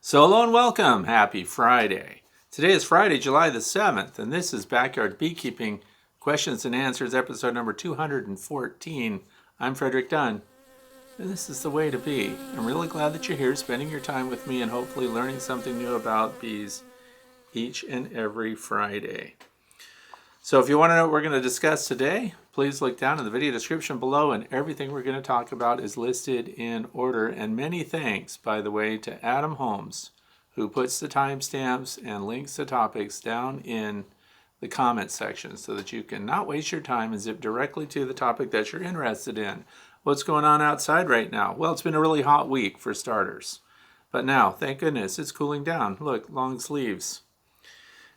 So hello and welcome. Happy Friday. Today is Friday, July the 7th, and this is Backyard Beekeeping Questions and Answers, episode number 214. I'm Frederick Dunn, and this is the way to be. I'm really glad that you're here spending your time with me and hopefully learning something new about bees each and every Friday. So if you want to know what we're going to discuss today, please look down in the video description below, and everything we're going to talk about is listed in order. And many thanks, by the way, to Adam Holmes, who puts the timestamps and links to topics down in the comment section so that you can not waste your time and zip directly to the topic that you're interested in. What's going on outside right now? Well, it's been a really hot week for starters. But now, thank goodness, it's cooling down. Look, long sleeves.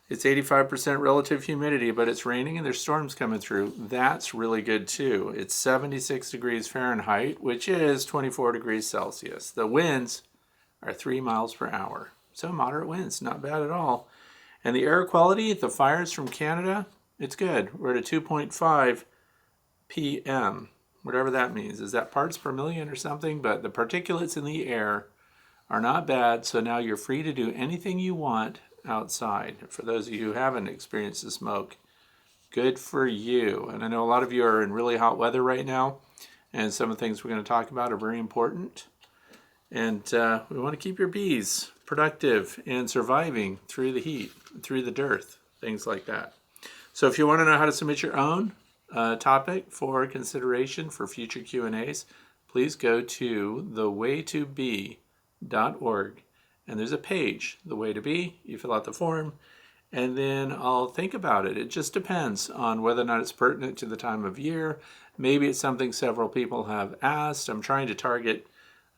It's 85% relative humidity, but it's raining and there's storms coming through. That's really good too. It's 76 degrees Fahrenheit, which is 24 degrees Celsius. The winds are 3 miles per hour. So moderate winds, not bad at all. And the air quality, the fires from Canada, it's good. We're at a 2.5 PM, whatever that means. Is that parts per million or something? But the particulates in the air are not bad, so now you're free to do anything you want outside. For those of you who haven't experienced the smoke, good for you. And I know a lot of you are in really hot weather right now, and some of the things we're going to talk about are very important. And we want to keep your bees productive and surviving through the heat, through the dearth, things like that. So if you want to know how to submit your own topic for consideration for future Q&As, please go to thewaytobee.org. And there's a page, The Way to Be. You fill out the form, and then I'll think about it. It just depends on whether or not it's pertinent to the time of year. Maybe it's something several people have asked. I'm trying to target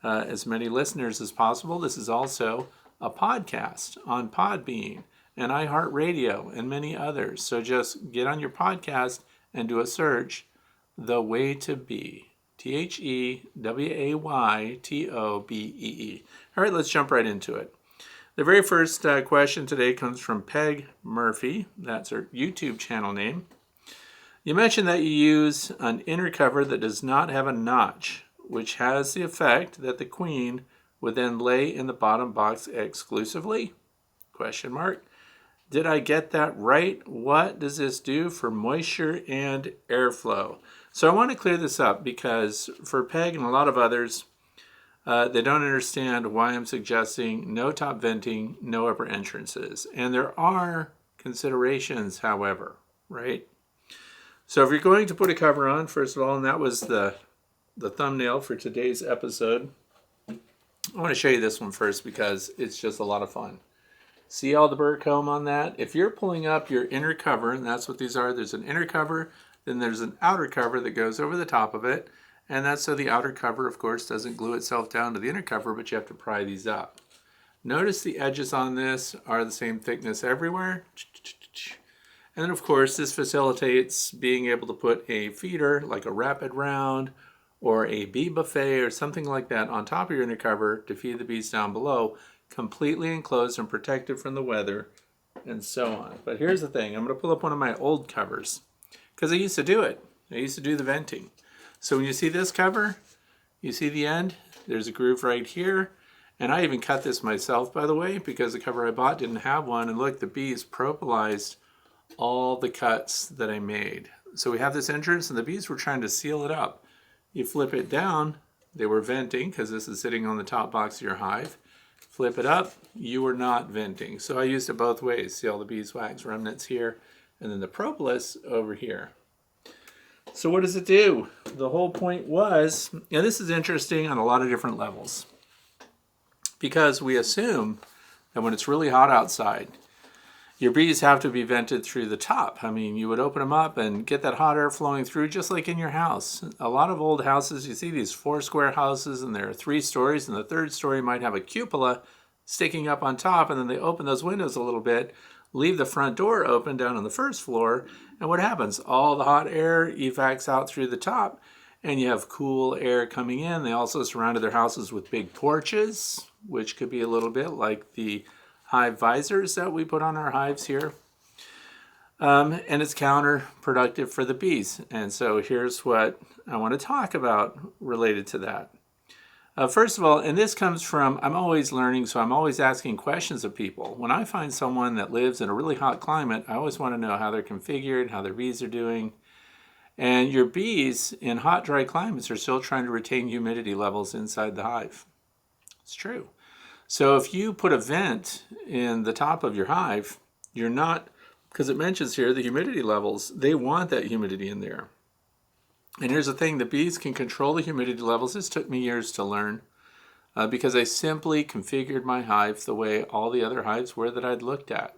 as many listeners as possible. This is also a podcast on Podbean and iHeartRadio and many others. So just get on your podcast and do a search, The Way to Be. THEWAYTOBEE. All right, let's jump right into it. The very first question today comes from Peg Murphy. That's her YouTube channel name. You mentioned that you use an inner cover that does not have a notch, which has the effect that the queen would then lay in the bottom box exclusively? Question mark. Did I get that right? What does this do for moisture and airflow? So I want to clear this up because for Peg and a lot of others, they don't understand why I'm suggesting no top venting, no upper entrances. And there are considerations, however, right? So if you're going to put a cover on, first of all, and that was the thumbnail for today's episode, I want to show you this one first because it's just a lot of fun. See all the burr comb on that? If you're pulling up your inner cover, and that's what these are, there's an inner cover, then there's an outer cover that goes over the top of it, and that's so the outer cover, of course, doesn't glue itself down to the inner cover, but you have to pry these up. Notice the edges on this are the same thickness everywhere. And then, of course, this facilitates being able to put a feeder, like a rapid round, or a bee buffet, or something like that on top of your inner cover to feed the bees down below, completely enclosed and protected from the weather, and so on. But here's the thing. I'm going to pull up one of my old covers, because I used to do it. I used to do the venting. So when you see this cover, you see the end, there's a groove right here. And I even cut this myself, by the way, because the cover I bought didn't have one. And look, the bees propolized all the cuts that I made. So we have this entrance, and the bees were trying to seal it up. You flip it down, they were venting, because this is sitting on the top box of your hive. Flip it up, you were not venting. So I used it both ways. See all the beeswax remnants here, and then the propolis over here. So what does it do? The whole point was, and this is interesting on a lot of different levels, because we assume that when it's really hot outside, your bees have to be vented through the top. I mean, you would open them up and get that hot air flowing through just like in your house. A lot of old houses, you see these 4 square houses, and there are 3 stories, and the 3rd story might have a cupola sticking up on top, and then they open those windows a little bit, leave the front door open down on the 1st floor, and what happens? All the hot air evacs out through the top, and you have cool air coming in. They also surrounded their houses with big porches, which could be a little bit like the hive visors that we put on our hives here. And it's counterproductive for the bees. And so here's what I want to talk about related to that. First of all, and this comes from, I'm always learning, so I'm always asking questions of people. When I find someone that lives in a really hot climate, I always want to know how they're configured, how their bees are doing. And your bees in hot, dry climates are still trying to retain humidity levels inside the hive. It's true. So if you put a vent in the top of your hive, you're not, because it mentions here the humidity levels, they want that humidity in there. And here's the thing, the bees can control the humidity levels. This took me years to learn because I simply configured my hive the way all the other hives were that I'd looked at.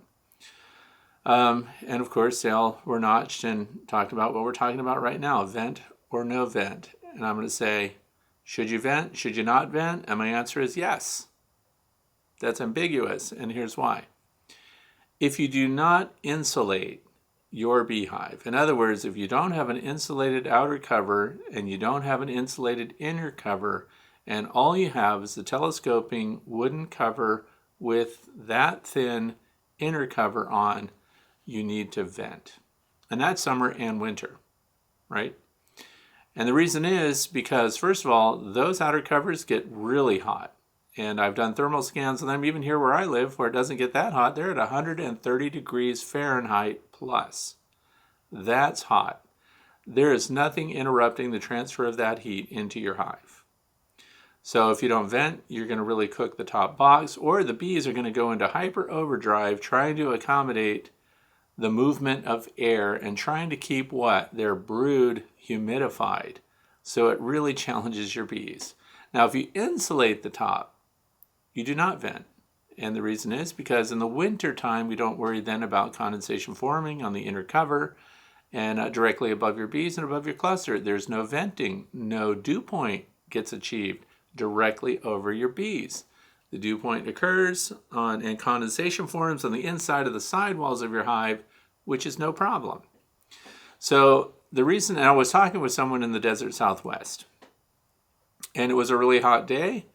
And of course, they all were notched and talked about what we're talking about right now, vent or no vent. And I'm going to say, should you vent? Should you not vent? And my answer is yes. That's ambiguous, and here's why. If you do not insulate your beehive, in other words, if you don't have an insulated outer cover and you don't have an insulated inner cover, and all you have is the telescoping wooden cover with that thin inner cover on, you need to vent. And that's summer and winter, right? And the reason is because, first of all, those outer covers get really hot. And I've done thermal scans of them, even here where I live, where it doesn't get that hot. They're at 130 degrees Fahrenheit plus. That's hot. There is nothing interrupting the transfer of that heat into your hive. So if you don't vent, you're going to really cook the top box, or the bees are going to go into hyper overdrive trying to accommodate the movement of air and trying to keep what? Their brood humidified. So it really challenges your bees. Now, if you insulate the top, you do not vent. And the reason is because in the winter time, we don't worry then about condensation forming on the inner cover and directly above your bees and above your cluster. There's no venting. No dew point gets achieved directly over your bees. The dew point occurs and condensation forms on the inside of the sidewalls of your hive, which is no problem. So the reason, and I was talking with someone in the desert Southwest, and it was a really hot day,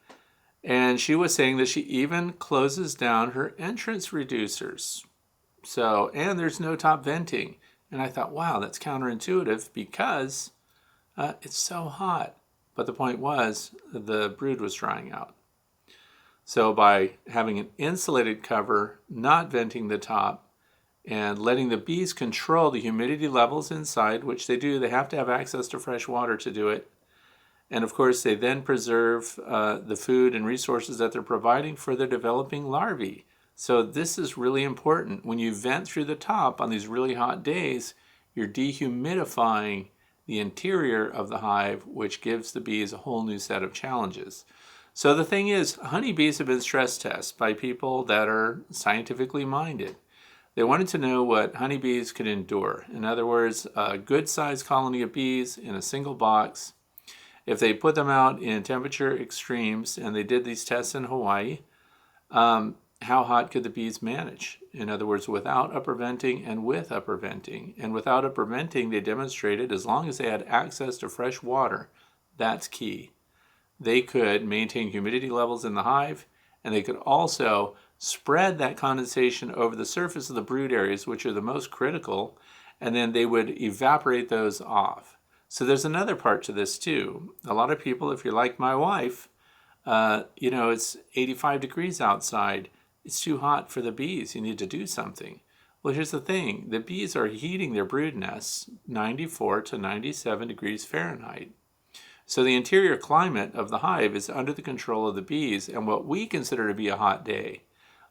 and she was saying that she even closes down her entrance reducers. So, and there's no top venting. And I thought, wow, that's counterintuitive because it's so hot. But the point was, the brood was drying out. So by having an insulated cover, not venting the top, and letting the bees control the humidity levels inside, which they do, they have to have access to fresh water to do it. And of course, they then preserve the food and resources that they're providing for their developing larvae. So this is really important. When you vent through the top on these really hot days, you're dehumidifying the interior of the hive, which gives the bees a whole new set of challenges. So the thing is, honeybees have been stress tested by people that are scientifically minded. They wanted to know what honeybees could endure. In other words, a good-sized colony of bees in a single box. If they put them out in temperature extremes, and they did these tests in Hawaii, how hot could the bees manage? In other words, without upper venting and with upper venting. And without upper venting, they demonstrated as long as they had access to fresh water, that's key. They could maintain humidity levels in the hive, and they could also spread that condensation over the surface of the brood areas, which are the most critical, and then they would evaporate those off. So there's another part to this too. A lot of people, if you're like my wife, it's 85 degrees outside. It's too hot for the bees. You need to do something. Well, here's the thing. The bees are heating their brood nests 94 to 97 degrees Fahrenheit. So the interior climate of the hive is under the control of the bees, and what we consider to be a hot day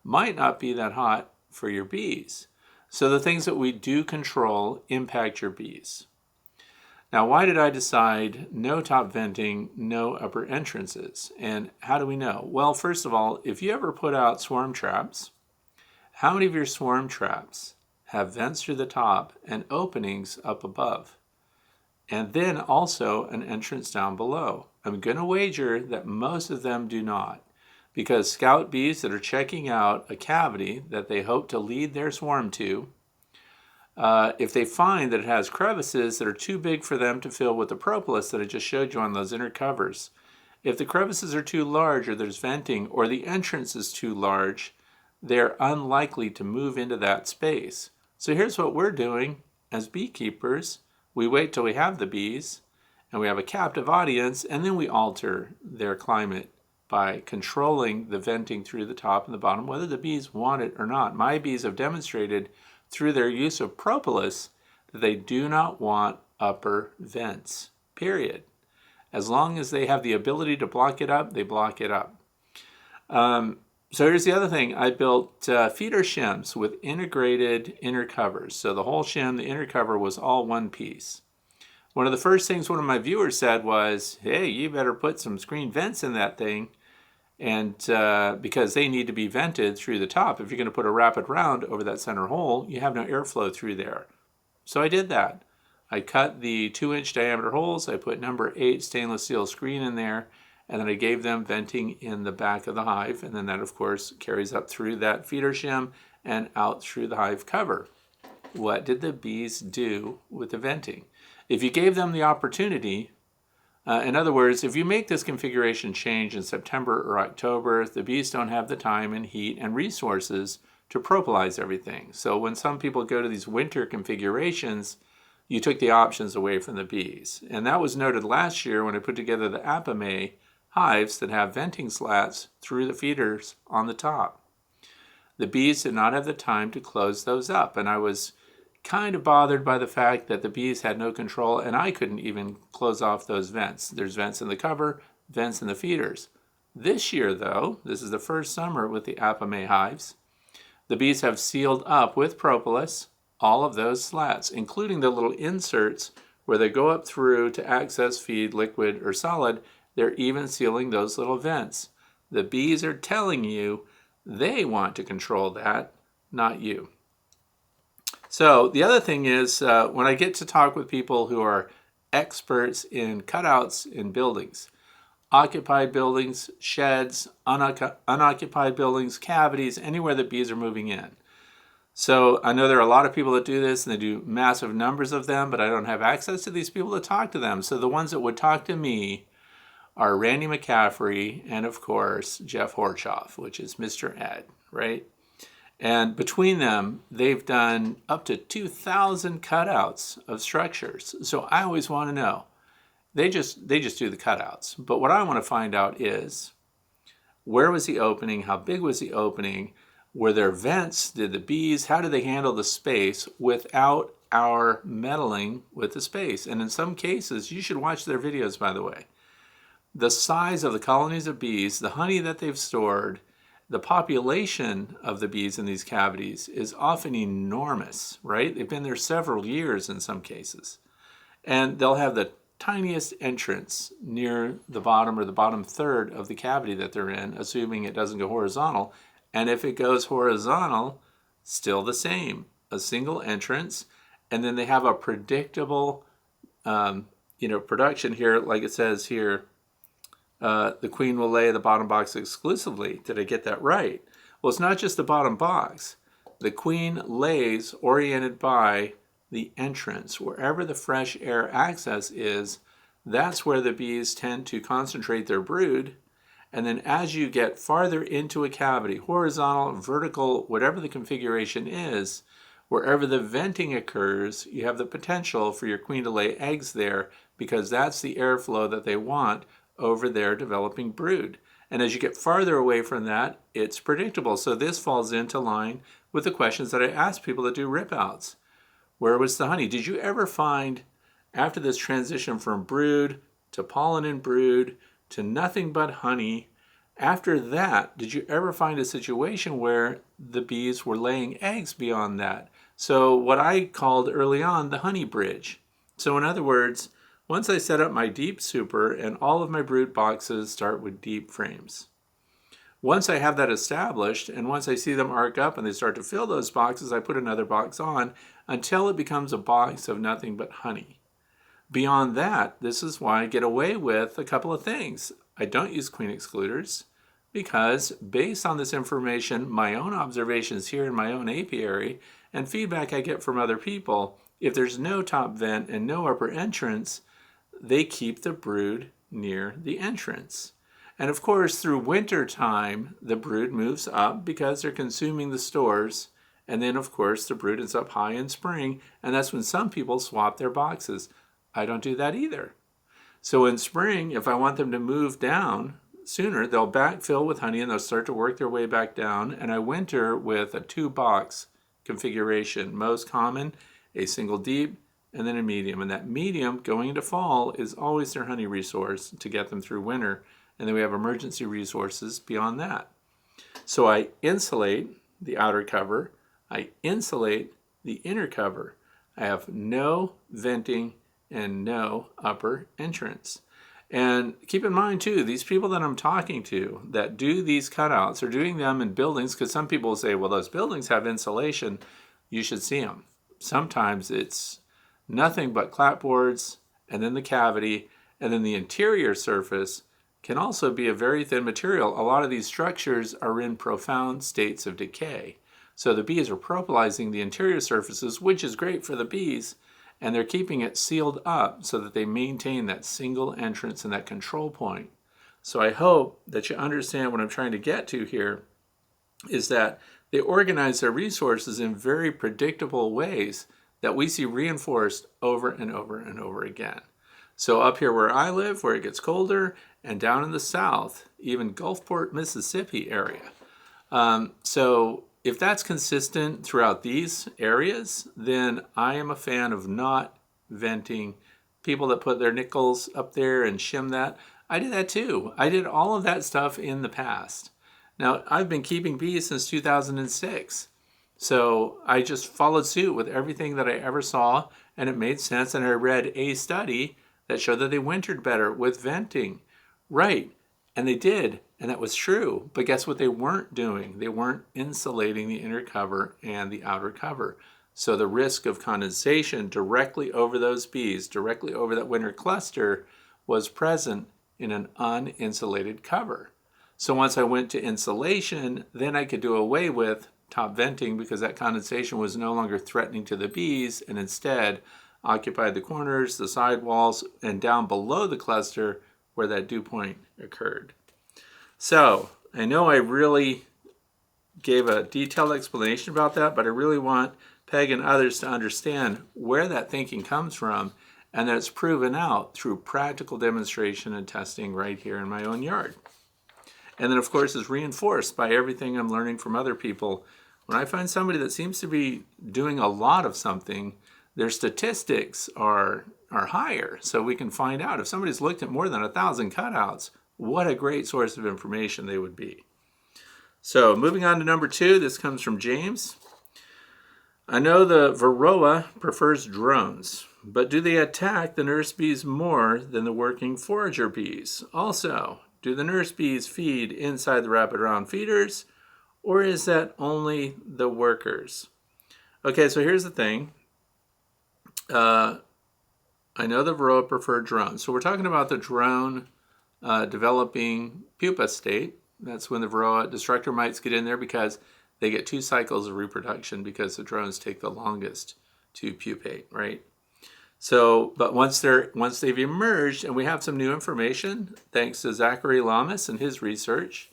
might not be that hot for your bees. So the things that we do control impact your bees. Now, why did I decide no top venting, no upper entrances? And how do we know? Well, first of all, if you ever put out swarm traps, how many of your swarm traps have vents through the top and openings up above? And then also an entrance down below. I'm going to wager that most of them do not, because scout bees that are checking out a cavity that they hope to lead their swarm to, if they find that it has crevices that are too big for them to fill with the propolis that I just showed you on those inner covers, if the crevices are too large or there's venting or the entrance is too large, they're unlikely to move into that space. So here's what we're doing as beekeepers. We wait till we have the bees, and we have a captive audience, and then we alter their climate by controlling the venting through the top and the bottom, whether the bees want it or not. My bees have demonstrated through their use of propolis that they do not want upper vents, period. As long as they have the ability to block it up, they block it up. So here's the other thing. I built feeder shims with integrated inner covers. So the whole shim, the inner cover, was all one piece. One of the first things one of my viewers said was, hey, you better put some screen vents in that thing, and because they need to be vented through the top. If you're going to put a rapid round over that center hole, you have no airflow through there. So I did that. I cut the 2-inch diameter holes. I put number 8 stainless steel screen in there, and then I gave them venting in the back of the hive, and then that, of course, carries up through that feeder shim and out through the hive cover. What did the bees do with the venting? If you gave them the opportunity, in other words, if you make this configuration change in September or October, the bees don't have the time and heat and resources to propolize everything. So when some people go to these winter configurations, you took the options away from the bees. And that was noted last year when I put together the Apimaye hives that have venting slats through the feeders on the top. The bees did not have the time to close those up, and I was kind of bothered by the fact that the bees had no control, and I couldn't even close off those vents. There's vents in the cover, vents in the feeders. This year, though, this is the first summer with the Apimaye hives, the bees have sealed up with propolis all of those slats, including the little inserts where they go up through to access feed, liquid or solid. They're even sealing those little vents. The bees are telling you they want to control that, not you. So the other thing is when I get to talk with people who are experts in cutouts in buildings, occupied buildings, sheds, unoccupied buildings, cavities, anywhere that bees are moving in. So I know there are a lot of people that do this, and they do massive numbers of them, but I don't have access to these people to talk to them. So the ones that would talk to me are Randy McCaffrey and, of course, Jeff Horchoff, which is Mr. Ed, right? And between them, they've done up to 2,000 cutouts of structures. So I always want to know. They just do the cutouts. But what I want to find out is, where was the opening? How big was the opening? Were there vents? Did the bees, how did they handle the space without our meddling with the space? And in some cases, you should watch their videos, by the way. The size of the colonies of bees, the honey that they've stored, the population of the bees in these cavities is often enormous, right? They've been there several years in some cases. And they'll have the tiniest entrance near the bottom or the bottom third of the cavity that they're in, assuming it doesn't go horizontal. And if it goes horizontal, still the same, a single entrance. And then they have a predictable, production here, like it says here, the queen will lay the bottom box exclusively. Did I get that right? Well, it's not just the bottom box. The queen lays oriented by the entrance. Wherever the fresh air access is, that's where the bees tend to concentrate their brood. And then as you get farther into a cavity, horizontal, vertical, whatever the configuration is, wherever the venting occurs, you have the potential for your queen to lay eggs there, because that's the airflow that they want over their developing brood. And as you get farther away from that, it's predictable. So this falls into line with the questions that I ask people that do rip-outs. Where was the honey? Did you ever find, after this transition from brood to pollen and brood to nothing but honey, after that, did you ever find a situation where the bees were laying eggs beyond that? So what I called early on the honey bridge. So in other words, once I set up my deep super, and all of my brood boxes start with deep frames. Once I have that established, and once I see them arc up and they start to fill those boxes, I put another box on until it becomes a box of nothing but honey. Beyond that, this is why I get away with a couple of things. I don't use queen excluders because, based on this information, my own observations here in my own apiary, and feedback I get from other people, if there's no top vent and no upper entrance, they keep the brood near the entrance. And of course, through winter time, the brood moves up because they're consuming the stores. And then, of course, the brood is up high in spring, and that's when some people swap their boxes. I don't do that either. So in spring, if I want them to move down sooner, they'll backfill with honey and they'll start to work their way back down. And I winter with a 2-box configuration. Most common, a single deep, and then a medium. And that medium going into fall is always their honey resource to get them through winter. And then we have emergency resources beyond that. So I insulate the outer cover. I insulate the inner cover. I have no venting and no upper entrance. And keep in mind too, these people that I'm talking to that do these cutouts are doing them in buildings, because some people will say, well, those buildings have insulation. You should see them. Sometimes it's nothing but clapboards and then the cavity, and then the interior surface can also be a very thin material. A lot of these structures are in profound states of decay. So the bees are propolizing the interior surfaces, which is great for the bees, and they're keeping it sealed up so that they maintain that single entrance and that control point. So I hope that you understand what I'm trying to get to here is that they organize their resources in very predictable ways that we see reinforced over and over and over again. So up here where I live, where it gets colder, and down in the south, even Gulfport, Mississippi area. So if that's consistent throughout these areas, then I am a fan of not venting. People that put their nickels up there and shim that, I did that too. I did all of that stuff in the past. Now, I've been keeping bees since 2006. So I just followed suit with everything that I ever saw, and it made sense. And I read a study that showed that they wintered better with venting. Right, and they did, and that was true. But guess what they weren't doing? They weren't insulating the inner cover and the outer cover. So the risk of condensation directly over those bees, directly over that winter cluster, was present in an uninsulated cover. So once I went to insulation, then I could do away with top venting because that condensation was no longer threatening to the bees, and instead occupied the corners, the side walls, and down below the cluster where that dew point occurred. So I know I really gave a detailed explanation about that, but I really want Peg and others to understand where that thinking comes from, and that it's proven out through practical demonstration and testing right here in my own yard. And then, of course, is reinforced by everything I'm learning from other people. When I find somebody that seems to be doing a lot of something, their statistics are higher. So we can find out if somebody's looked at more than 1,000 cutouts, what a great source of information they would be. So moving on to number 2, this comes from James. I know the Varroa prefers drones, but do they attack the nurse bees more than the working forager bees? Also, do the nurse bees feed inside the wrap around feeders, or is that only the workers? Okay, so here's the thing. I know the Varroa prefer drones. So we're talking about the drone developing pupa state. That's when the Varroa destructor mites get in there because they get 2 cycles of reproduction because the drones take the longest to pupate, right? So, but once they've emerged, and we have some new information, thanks to Zachary Lamas and his research,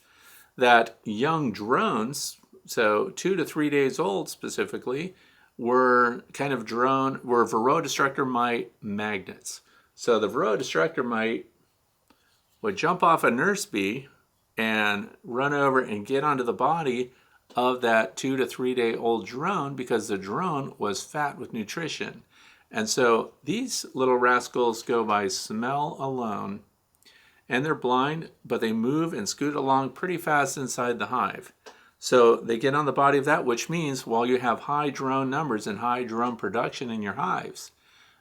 that young drones, so 2 to 3 days old specifically, were Varroa destructor mite magnets. So the Varroa destructor mite would jump off a nurse bee and run over and get onto the body of that 2 to 3 day old drone because the drone was fat with nutrition. And so these little rascals go by smell alone, and they're blind, but they move and scoot along pretty fast inside the hive. So they get on the body of that, which means while you have high drone numbers and high drone production in your hives,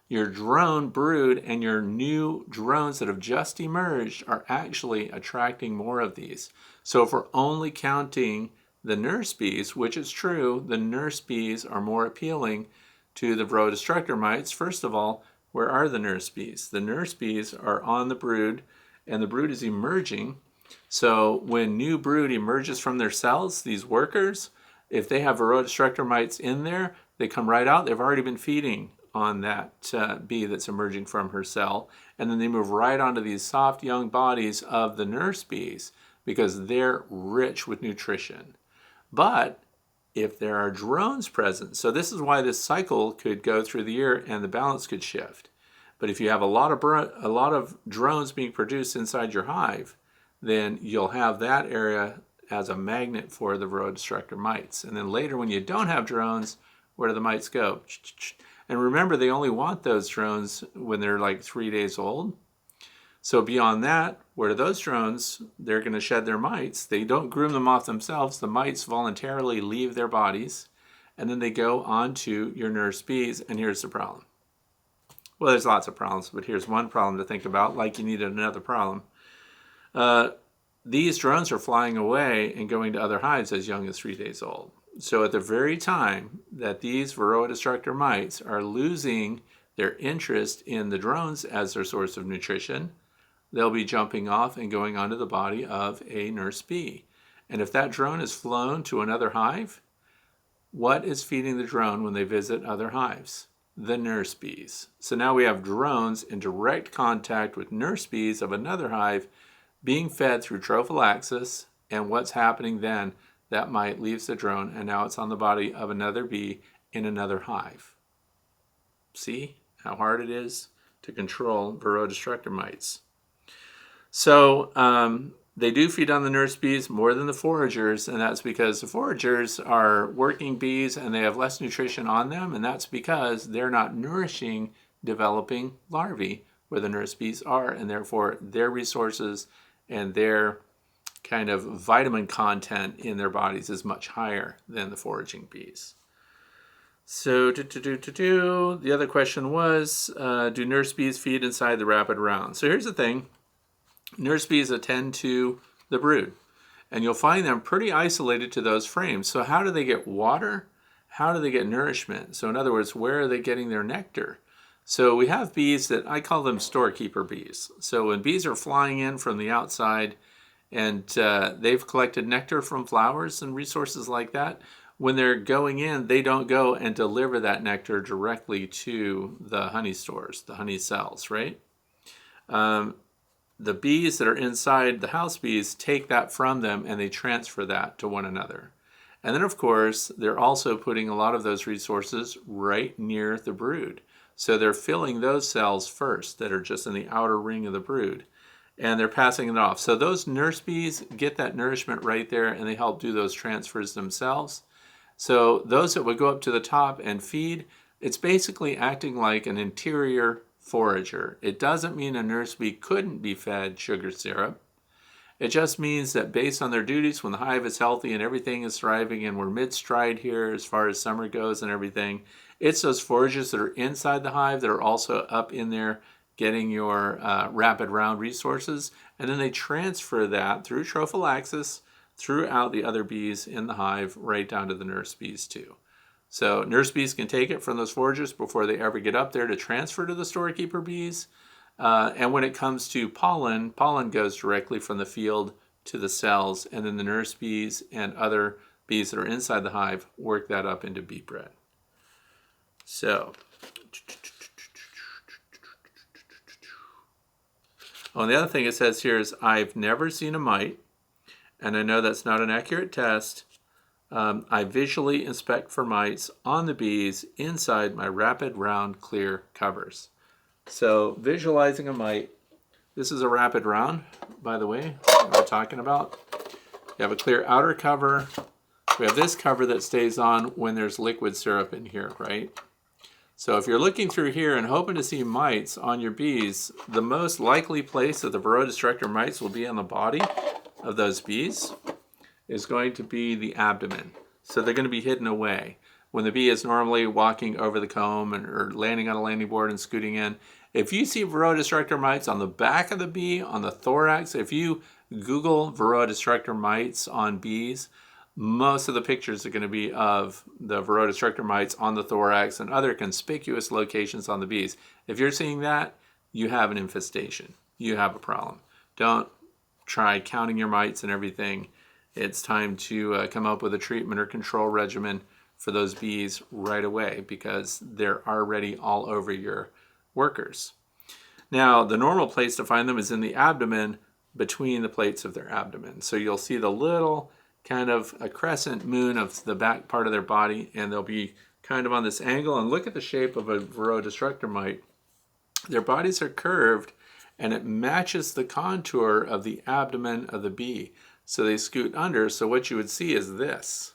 your drone brood and your new drones that have just emerged are actually attracting more of these. So if we're only counting the nurse bees, which is true, the nurse bees are more appealing to the Varroa destructor mites. First of all, where are the nurse bees? The nurse bees are on the brood, and the brood is emerging. So when new brood emerges from their cells, these workers, if they have Varroa destructor mites in there, they come right out. They've already been feeding on that bee that's emerging from her cell, and then they move right onto these soft young bodies of the nurse bees because they're rich with nutrition. But if there are drones present, so this is why this cycle could go through the year and the balance could shift. But if you have a lot of drones being produced inside your hive, then you'll have that area as a magnet for the Varroa destructor mites. And then later when you don't have drones, where do the mites go? And remember, they only want those drones when they're like 3 days old. So beyond that, where do those drones, they're going to shed their mites. They don't groom them off themselves. The mites voluntarily leave their bodies, and then they go onto your nurse bees. And here's the problem. Well, there's lots of problems, but here's one problem to think about, like you needed another problem. These drones are flying away and going to other hives as young as 3 days old. So at the very time that these Varroa destructor mites are losing their interest in the drones as their source of nutrition, they'll be jumping off and going onto the body of a nurse bee. And if that drone is flown to another hive, what is feeding the drone when they visit other hives? The nurse bees. So now we have drones in direct contact with nurse bees of another hive being fed through trophallaxis, and what's happening then? That mite leaves the drone and now it's on the body of another bee in another hive. See how hard it is to control Varroa destructor mites. So they do feed on the nurse bees more than the foragers, and that's because the foragers are working bees and they have less nutrition on them, and that's because they're not nourishing developing larvae where the nurse bees are, and therefore their resources and their kind of vitamin content in their bodies is much higher than the foraging bees. So the other question was, do nurse bees feed inside the rapid round? So here's the thing. Nurse bees attend to the brood, and you'll find them pretty isolated to those frames. So how do they get water? How do they get nourishment? So in other words, where are they getting their nectar? So we have bees that I call them storekeeper bees. So when bees are flying in from the outside and they've collected nectar from flowers and resources like that, when they're going in, they don't go and deliver that nectar directly to the honey stores, the honey cells, right? The bees that are inside, the house bees, take that from them and they transfer that to one another. And then, of course, they're also putting a lot of those resources right near the brood. So they're filling those cells first that are just in the outer ring of the brood, and they're passing it off. So those nurse bees get that nourishment right there, and they help do those transfers themselves. So those that would go up to the top and feed, it's basically acting like an interior forager. It doesn't mean a nurse bee couldn't be fed sugar syrup. It just means that based on their duties, when the hive is healthy and everything is thriving and we're mid-stride here as far as summer goes and everything, it's those foragers that are inside the hive that are also up in there getting your rapid round resources, and then they transfer that through trophallaxis throughout the other bees in the hive right down to the nurse bees too. So nurse bees can take it from those foragers before they ever get up there to transfer to the storekeeper bees. And when it comes to pollen, pollen goes directly from the field to the cells, and then the nurse bees and other bees that are inside the hive work that up into bee bread. So, and the other thing it says here is, I've never seen a mite, and I know that's not an accurate test. I visually inspect for mites on the bees inside my rapid round clear covers. So visualizing a mite, this is a rapid round, by the way, that we're talking about. You have a clear outer cover. We have this cover that stays on when there's liquid syrup in here, right? So if you're looking through here and hoping to see mites on your bees, the most likely place that the Varroa destructor mites will be on the body of those bees is going to be the abdomen. So they're going to be hidden away. When the bee is normally walking over the comb or landing on a landing board and scooting in, if you see Varroa destructor mites on the back of the bee, on the thorax, if you Google Varroa destructor mites on bees, most of the pictures are going to be of the Varroa destructor mites on the thorax and other conspicuous locations on the bees. If you're seeing that, you have an infestation. You have a problem. Don't try counting your mites and everything. It's time to come up with a treatment or control regimen for those bees right away, because they're already all over your workers. Now, the normal place to find them is in the abdomen, between the plates of their abdomen. So you'll see the little kind of a crescent moon of the back part of their body, and they'll be kind of on this angle. And look at the shape of a Varroa destructor mite. Their bodies are curved and it matches the contour of the abdomen of the bee. So they scoot under. So what you would see is this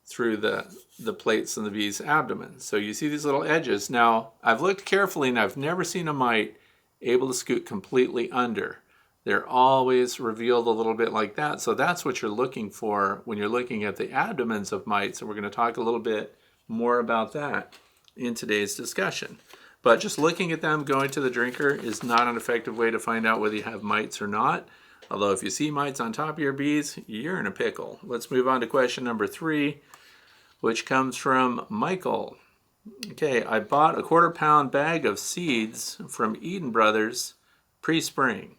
through the plates in the bee's abdomen. So you see these little edges. Now, I've looked carefully and I've never seen a mite able to scoot completely under. They're always revealed a little bit like that. So that's what you're looking for when you're looking at the abdomens of mites. And we're going to talk a little bit more about that in today's discussion. But just looking at them going to the drinker is not an effective way to find out whether you have mites or not. Although if you see mites on top of your bees, you're in a pickle. Let's move on to question number 3, which comes from Michael. Okay, I bought a 1/4 pound bag of seeds from Eden Brothers pre-spring,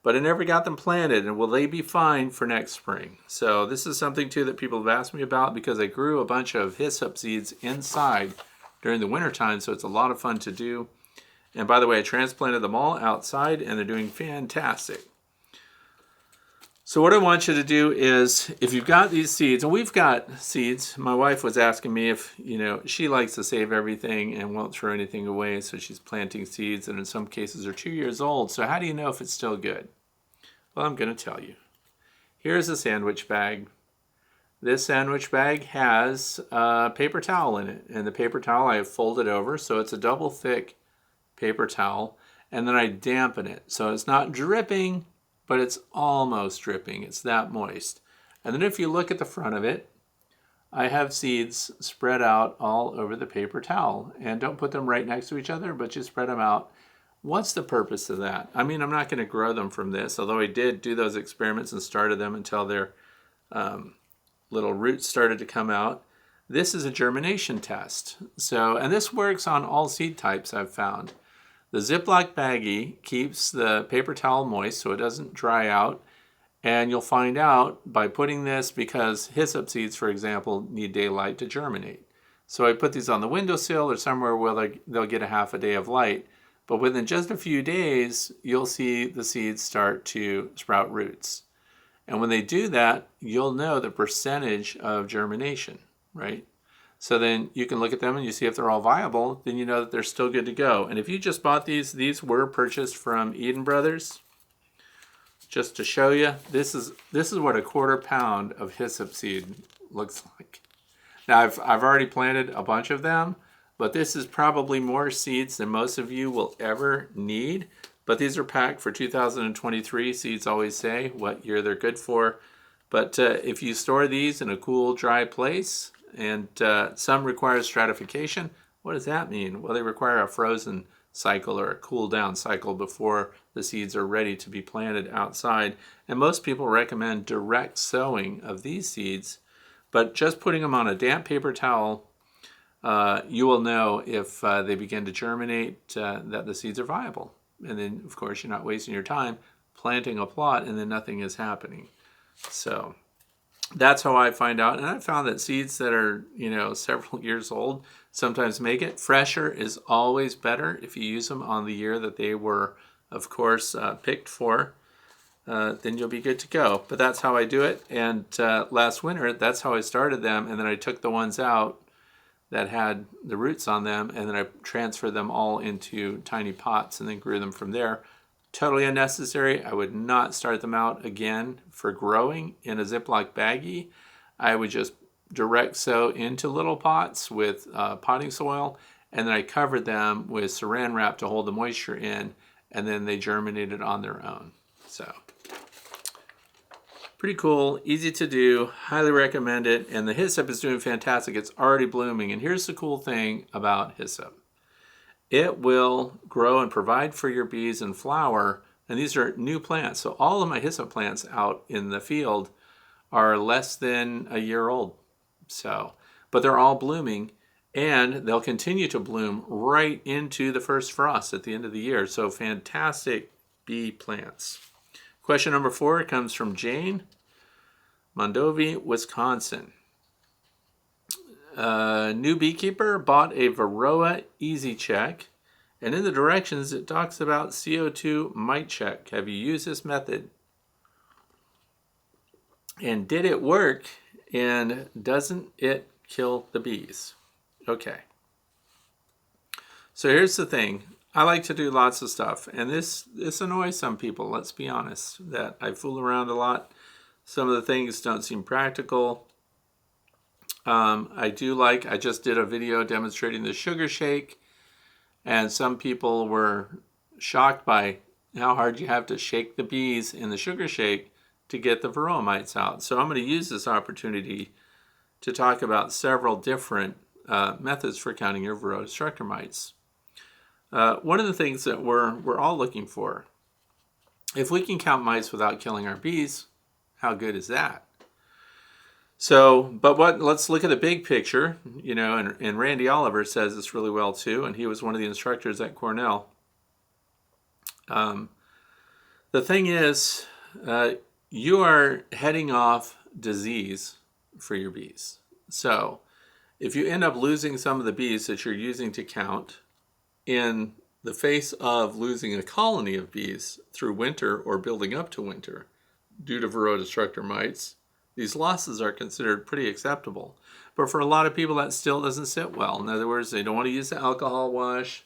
but I never got them planted, and will they be fine for next spring? So this is something too that people have asked me about because I grew a bunch of hyssop seeds inside during the winter time, so it's a lot of fun to do. And by the way, I transplanted them all outside and they're doing fantastic. So what I want you to do is, if you've got these seeds, and we've got seeds, my wife was asking me if, she likes to save everything and won't throw anything away, so she's planting seeds, and in some cases are 2 years old. So how do you know if it's still good? Well, I'm going to tell you. Here's a sandwich bag. This sandwich bag has a paper towel in it, and the paper towel I have folded over, so it's a double thick paper towel, and then I dampen it. So it's not dripping, but it's almost dripping. It's that moist. And then if you look at the front of it, I have seeds spread out all over the paper towel. And don't put them right next to each other, but just spread them out. What's the purpose of that? I mean, I'm not going to grow them from this, although I did do those experiments and started them until their little roots started to come out. This is a germination test. And this works on all seed types I've found. The Ziploc baggie keeps the paper towel moist so it doesn't dry out, and you'll find out by putting this, because hyssop seeds, for example, need daylight to germinate. So I put these on the windowsill or somewhere where they'll get a half a day of light, but within just a few days, you'll see the seeds start to sprout roots. And when they do that, you'll know the percentage of germination, right? So then you can look at them and you see if they're all viable, then you know that they're still good to go. And if you just bought these were purchased from Eden Brothers. Just to show you, this is what a 1/4 pound of hyssop seed looks like. Now I've already planted a bunch of them, but this is probably more seeds than most of you will ever need. But these are packed for 2023. Seeds always say what year they're good for. But if you store these in a cool, dry place, and some require stratification. What does that mean? Well, they require a frozen cycle or a cool down cycle before the seeds are ready to be planted outside. And most people recommend direct sowing of these seeds, but just putting them on a damp paper towel, you will know if they begin to germinate that the seeds are viable. And then, of course, you're not wasting your time planting a plot and then nothing is happening. So that's how I find out. And I found that seeds that are, several years old sometimes make it. Fresher is always better if you use them on the year that they were, of course, picked for. Then you'll be good to go. But that's how I do it. And last winter, that's how I started them. And then I took the ones out that had the roots on them, and then I transferred them all into tiny pots and then grew them from there. Totally unnecessary. I would not start them out again for growing in a Ziploc baggie. I would just direct sow into little pots with potting soil, and then I covered them with saran wrap to hold the moisture in, and then they germinated on their own. So pretty cool, easy to do, highly recommend it. And the hyssop is doing fantastic. It's already blooming. And here's the cool thing about hyssop. It will grow and provide for your bees and flower. And these are new plants. So all of my hyssop plants out in the field are less than a year old. But they're all blooming, and they'll continue to bloom right into the first frost at the end of the year. So fantastic bee plants. Question number 4 comes from Jane, Mondovi, Wisconsin. New beekeeper bought a Varroa Easy Check, and in the directions it talks about CO2 mite check. Have you used this method? And did it work? And doesn't it kill the bees? Okay. So here's the thing. I like to do lots of stuff, and this annoys some people, let's be honest, that I fool around a lot. Some of the things don't seem practical. I just did a video demonstrating the sugar shake, and some people were shocked by how hard you have to shake the bees in the sugar shake to get the varroa mites out. So I'm going to use this opportunity to talk about several different methods for counting your varroa destructor mites. One of the things that we're all looking for, if we can count mites without killing our bees, how good is that? So, let's look at the big picture, and Randy Oliver says this really well too, and he was one of the instructors at Cornell. The thing is, you are heading off disease for your bees. So, if you end up losing some of the bees that you're using to count in the face of losing a colony of bees through winter or building up to winter due to varroa destructor mites, these losses are considered pretty acceptable. But for a lot of people, that still doesn't sit well. In other words, they don't want to use the alcohol wash.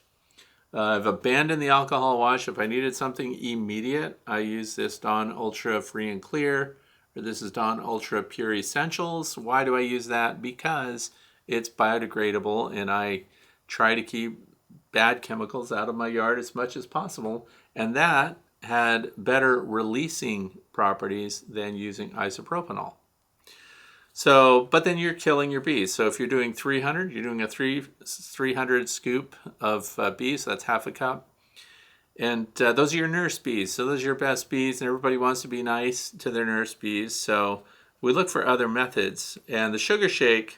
I've abandoned the alcohol wash. If I needed something immediate, I use this Dawn Ultra Free and Clear, or this is Dawn Ultra Pure Essentials. Why do I use that? Because it's biodegradable, and I try to keep bad chemicals out of my yard as much as possible. And that had better releasing properties than using isopropanol. So, but then you're killing your bees. So if you're doing 300, you're doing a 300 scoop of bees, so that's half a cup. And those are your nurse bees. So those are your best bees, and everybody wants to be nice to their nurse bees. So we look for other methods. And the sugar shake,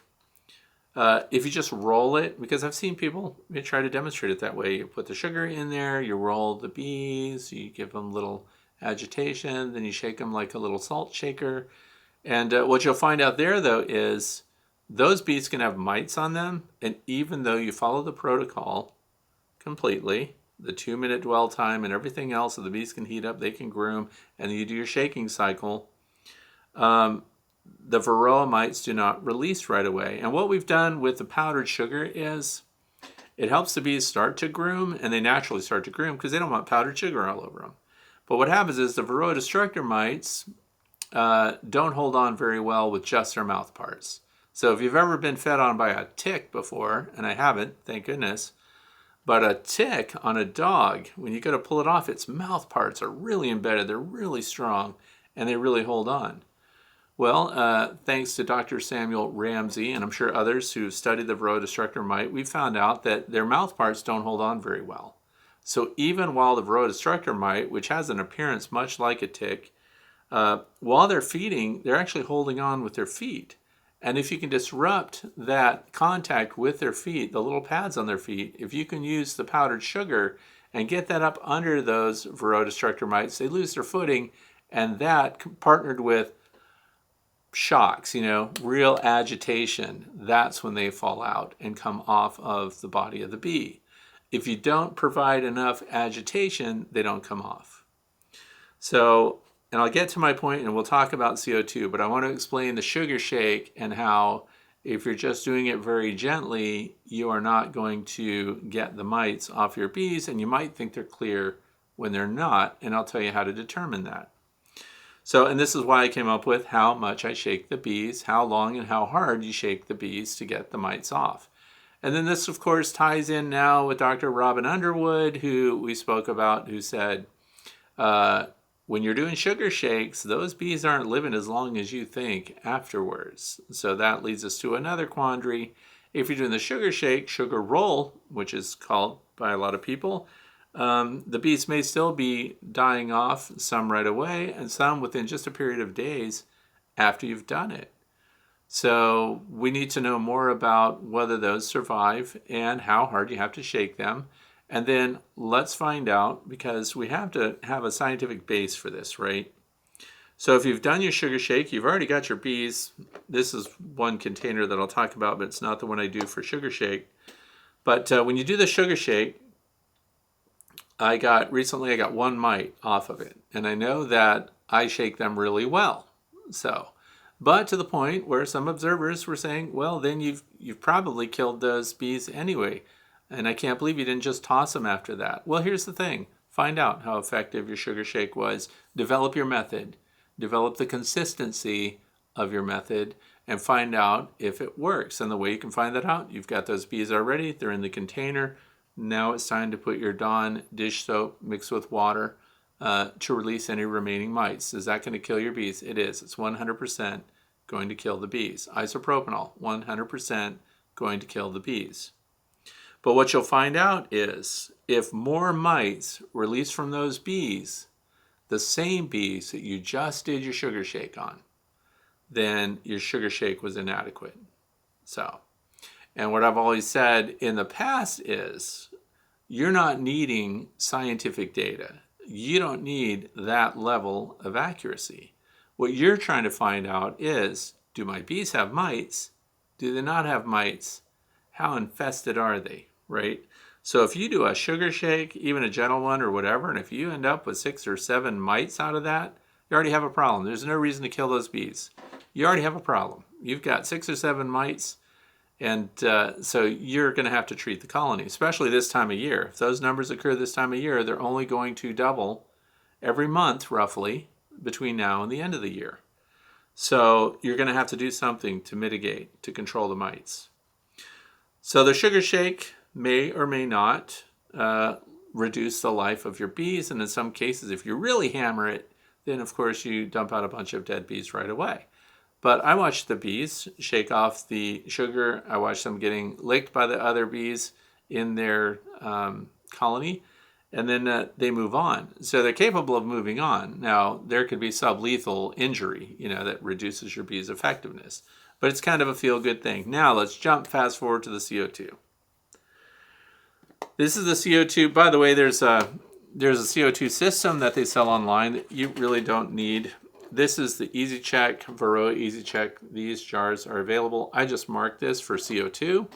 if you just roll it, because I've seen people try to demonstrate it that way. You put the sugar in there, you roll the bees, you give them little agitation, then you shake them like a little salt shaker. And what you'll find out there, though, is those bees can have mites on them, and even though you follow the protocol completely, the 2-minute dwell time and everything else, so the bees can heat up, they can groom, and you do your shaking cycle, the varroa mites do not release right away. And what we've done with the powdered sugar is it helps the bees start to groom, and they naturally start to groom because they don't want powdered sugar all over them. But what happens is the varroa destructor mites don't hold on very well with just their mouth parts. So if you've ever been fed on by a tick before, and I haven't, thank goodness, but a tick on a dog, when you go to pull it off, its mouth parts are really embedded, they're really strong, and they really hold on. Well, thanks to Dr. Samuel Ramsey, and I'm sure others who've studied the varroa destructor mite, we found out that their mouth parts don't hold on very well. So even while the varroa destructor mite, which has an appearance much like a tick, while they're feeding, they're actually holding on with their feet. And if you can disrupt that contact with their feet, the little pads on their feet, if you can use the powdered sugar and get that up under those varroa destructor mites, they lose their footing, and that partnered with shocks, real agitation, that's when they fall out and come off of the body of the bee. If you don't provide enough agitation, they don't come off. So, and I'll get to my point and we'll talk about CO2, but I want to explain the sugar shake and how if you're just doing it very gently, you are not going to get the mites off your bees, and you might think they're clear when they're not, and I'll tell you how to determine that. So, and this is why I came up with how much I shake the bees, how long and how hard you shake the bees to get the mites off. And then this, of course, ties in now with Dr. Robin Underwood, who we spoke about, who said, when you're doing sugar shakes, those bees aren't living as long as you think afterwards. So that leads us to another quandary. If you're doing the sugar shake, sugar roll, which is called by a lot of people, the bees may still be dying off, some right away, and some within just a period of days after you've done it. So we need to know more about whether those survive and how hard you have to shake them. And then let's find out, because we have to have a scientific base for this, right? So if you've done your sugar shake, you've already got your bees. This is one container that I'll talk about, but it's not the one I do for sugar shake. But when you do the sugar shake, recently I got one mite off of it. And I know that I shake them really well. But to the point where some observers were saying, well, then you've probably killed those bees anyway. And I can't believe you didn't just toss them after that. Well, here's the thing. Find out how effective your sugar shake was. Develop your method. Develop the consistency of your method and find out if it works. And the way you can find that out, you've got those bees already. They're in the container. Now it's time to put your Dawn dish soap mixed with water to release any remaining mites. Is that going to kill your bees? It is. It's 100% going to kill the bees. Isopropanol, 100% going to kill the bees. But what you'll find out is if more mites release from those bees, the same bees that you just did your sugar shake on, then your sugar shake was inadequate. So, and what I've always said in the past is you're not needing scientific data. You don't need that level of accuracy. What you're trying to find out is, do my bees have mites? Do they not have mites? How infested are they, right? So if you do a sugar shake, even a gentle one or whatever, and if you end up with 6 or 7 mites out of that, you already have a problem. There's no reason to kill those bees. You already have a problem. You've got 6 or 7 mites, and so you're going to have to treat the colony, especially this time of year. If those numbers occur this time of year, they're only going to double every month, roughly, between now and the end of the year. So you're going to have to do something to mitigate, to control the mites. So the sugar shake may or may not reduce the life of your bees. And in some cases, if you really hammer it, then of course you dump out a bunch of dead bees right away. But I watch the bees shake off the sugar. I watch them getting licked by the other bees in their colony. And then they move on. So they're capable of moving on. Now, there could be sublethal injury, that reduces your bee's effectiveness. But it's kind of a feel-good thing. Now, let's fast forward to the CO2. This is the CO2. By the way, there's a CO2 system that they sell online that you really don't need. This is the EasyCheck, Varroa EasyCheck. These jars are available. I just marked this for CO2.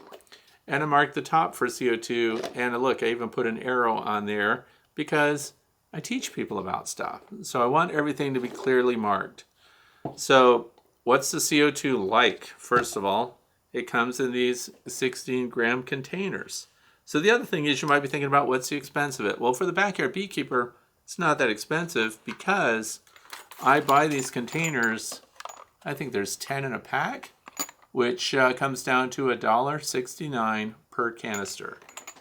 And I marked the top for CO2. And look, I even put an arrow on there because I teach people about stuff. So I want everything to be clearly marked. So what's the CO2 like? First of all, it comes in these 16-gram containers. So the other thing is you might be thinking about what's the expense of it. Well, for the backyard beekeeper, it's not that expensive because I buy these containers, I think there's 10 in a pack, which comes down to $1.69 per canister,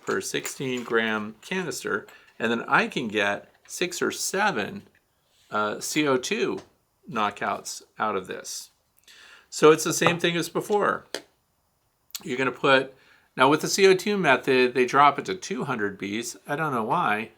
per 16-gram canister. And then I can get 6 or 7 CO2 knockouts out of this. So it's the same thing as before. You're going to put, now with the CO2 method, they drop it to 200 bees. I don't know why,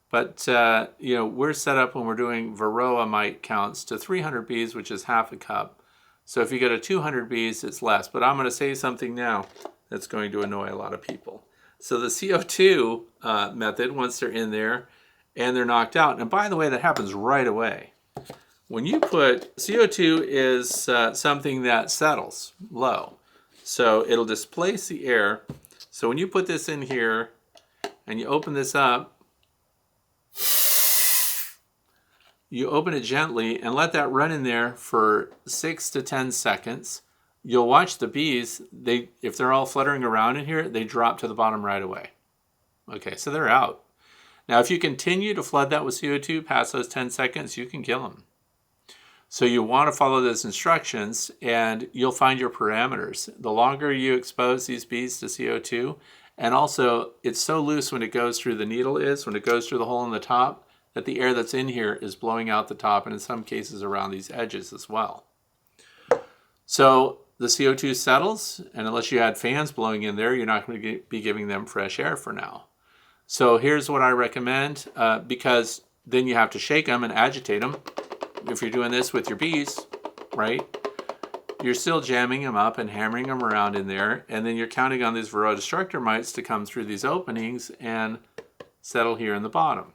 but we're set up when we're doing Varroa mite counts to 300 bees, which is half a cup. So if you go to 200 bees, it's less. But I'm going to say something now that's going to annoy a lot of people. So the CO2 method, once they're in there and they're knocked out, and by the way, that happens right away. When you put, CO2 is something that settles low. So it'll displace the air. So when you put this in here and you open this up, you open it gently and let that run in there for 6 to 10 seconds. You'll watch the bees, if they're all fluttering around in here, they drop to the bottom right away. Okay, so they're out. Now, if you continue to flood that with CO2 past those 10 seconds, you can kill them. So you want to follow those instructions and you'll find your parameters. The longer you expose these bees to CO2, and also it's so loose when it goes through the needle when it goes through the hole in the top, that the air that's in here is blowing out the top and in some cases around these edges as well. So the CO2 settles, and unless you had fans blowing in there, you're not going to be giving them fresh air for now. So here's what I recommend, because then you have to shake them and agitate them. If you're doing this with your bees, right, you're still jamming them up and hammering them around in there, and then you're counting on these Varroa destructor mites to come through these openings and settle here in the bottom.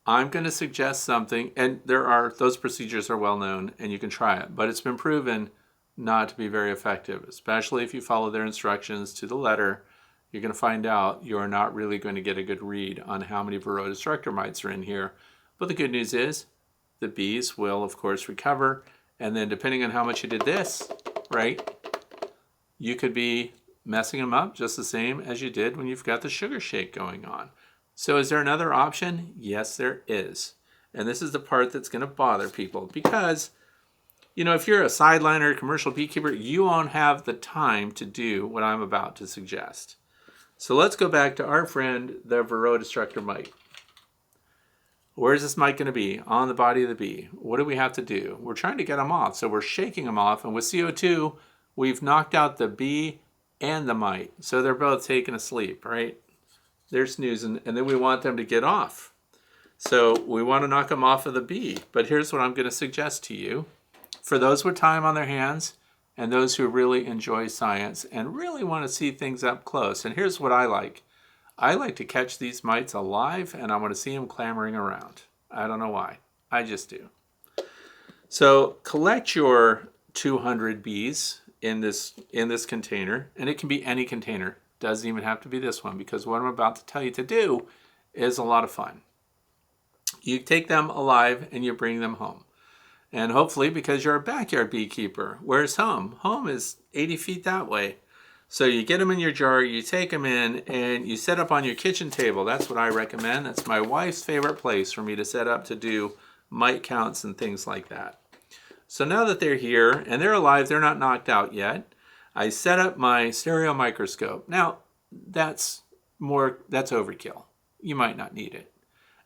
I'm going to suggest something, and those procedures are well known and you can try it, but it's been proven not to be very effective, especially if you follow their instructions to the letter. You're going to find out you're not really going to get a good read on how many Varroa destructor mites are in here. But the good news is the bees will, of course, recover, and then depending on how much you did this, right, you could be messing them up just the same as you did when you've got the sugar shake going on. So is there another option? Yes, there is. And this is the part that's going to bother people because, if you're a sideliner, commercial beekeeper, you won't have the time to do what I'm about to suggest. So let's go back to our friend, the Varroa Destructor mite. Where's this mite going to be? On the body of the bee. What do we have to do? We're trying to get them off. So we're shaking them off. And with CO2, we've knocked out the bee and the mite. So they're both taking a sleep, right? They're snoozing. And then we want them to get off. So we want to knock them off of the bee. But here's what I'm going to suggest to you. For those with time on their hands and those who really enjoy science and really want to see things up close. And here's what I like. I like to catch these mites alive, and I want to see them clamoring around. I don't know why. I just do. So collect your 200 bees in this container, and it can be any container. Doesn't even have to be this one, because what I'm about to tell you to do is a lot of fun. You take them alive and you bring them home. And hopefully, because you're a backyard beekeeper, where's home? Home is 80 feet that way. So you get them in your jar, you take them in, and you set up on your kitchen table. That's what I recommend. That's my wife's favorite place for me to set up to do mite counts and things like that. So now that they're here and they're alive, they're not knocked out yet, I set up my stereo microscope. Now, that's overkill. You might not need it.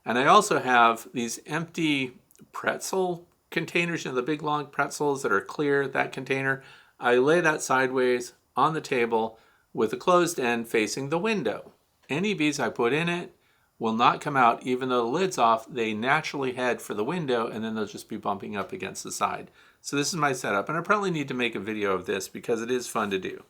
And I also have these empty pretzel containers, the big long pretzels that are clear, that container. I lay that sideways on the table with the closed end facing the window. Any bees I put in it will not come out even though the lid's off. They naturally head for the window and then they'll just be bumping up against the side. So this is my setup, and I probably need to make a video of this because it is fun to do.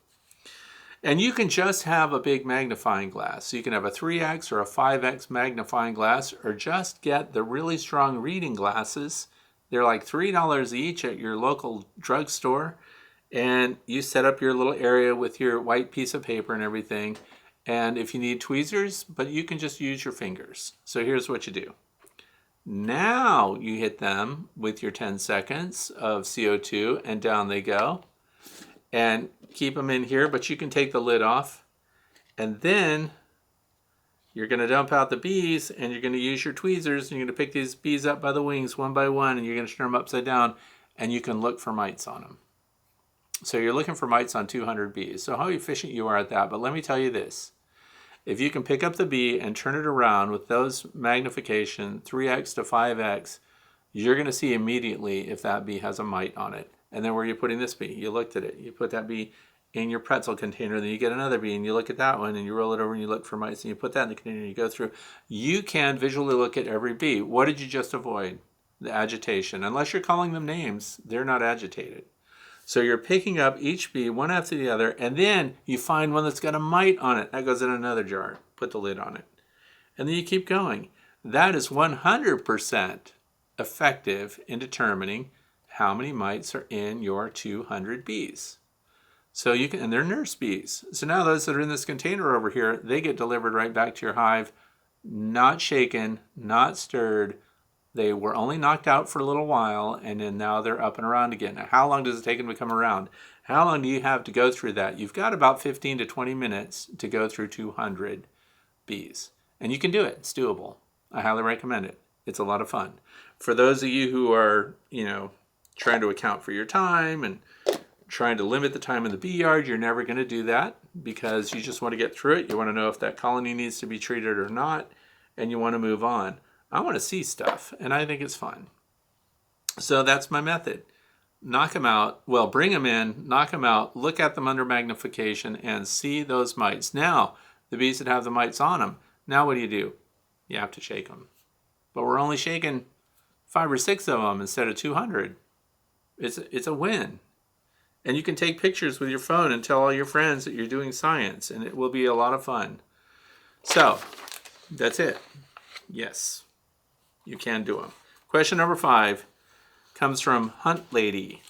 And you can just have a big magnifying glass. So you can have a 3x or a 5x magnifying glass, or just get the really strong reading glasses. They're like $3 each at your local drugstore. And you set up your little area with your white piece of paper and everything. And if you need tweezers, but you can just use your fingers. So here's what you do. Now you hit them with your 10 seconds of CO2 and down they go. And keep them in here, but you can take the lid off. And then you're going to dump out the bees, and you're going to use your tweezers, and you're going to pick these bees up by the wings one by one, and you're going to turn them upside down, and you can look for mites on them. So you're looking for mites on 200 bees. So how efficient you are at that. But let me tell you this. If you can pick up the bee and turn it around with those magnification, 3x to 5x, you're going to see immediately if that bee has a mite on it. And then where are you putting this bee? You looked at it. You put that bee in your pretzel container. Then you get another bee and you look at that one and you roll it over and you look for mites and you put that in the container and you go through. You can visually look at every bee. What did you just avoid? The agitation. Unless you're calling them names, they're not agitated. So you're picking up each bee one after the other, and then you find one that's got a mite on it. That goes in another jar. Put the lid on it. And then you keep going. That is 100% effective in determining how many mites are in your 200 bees. So you can, and they're nurse bees. So now those that are in this container over here, they get delivered right back to your hive, not shaken, not stirred. They were only knocked out for a little while, and then now they're up and around again. Now, how long does it take them to come around? How long do you have to go through that? You've got about 15 to 20 minutes to go through 200 bees. And you can do it. It's doable. I highly recommend it. It's a lot of fun. For those of you who are, trying to account for your time and trying to limit the time in the bee yard, you're never going to do that because you just want to get through it. You want to know if that colony needs to be treated or not, and you want to move on. I want to see stuff, and I think it's fun. So that's my method. Knock them out. Well, bring them in, knock them out, look at them under magnification, and see those mites. Now, the bees that have the mites on them, now what do? You have to shake them. But we're only shaking 5 or 6 of them instead of 200. It's a win. And you can take pictures with your phone and tell all your friends that you're doing science, and it will be a lot of fun. So, that's it. Yes. You can do them. Question number 5 comes from Hunt Lady.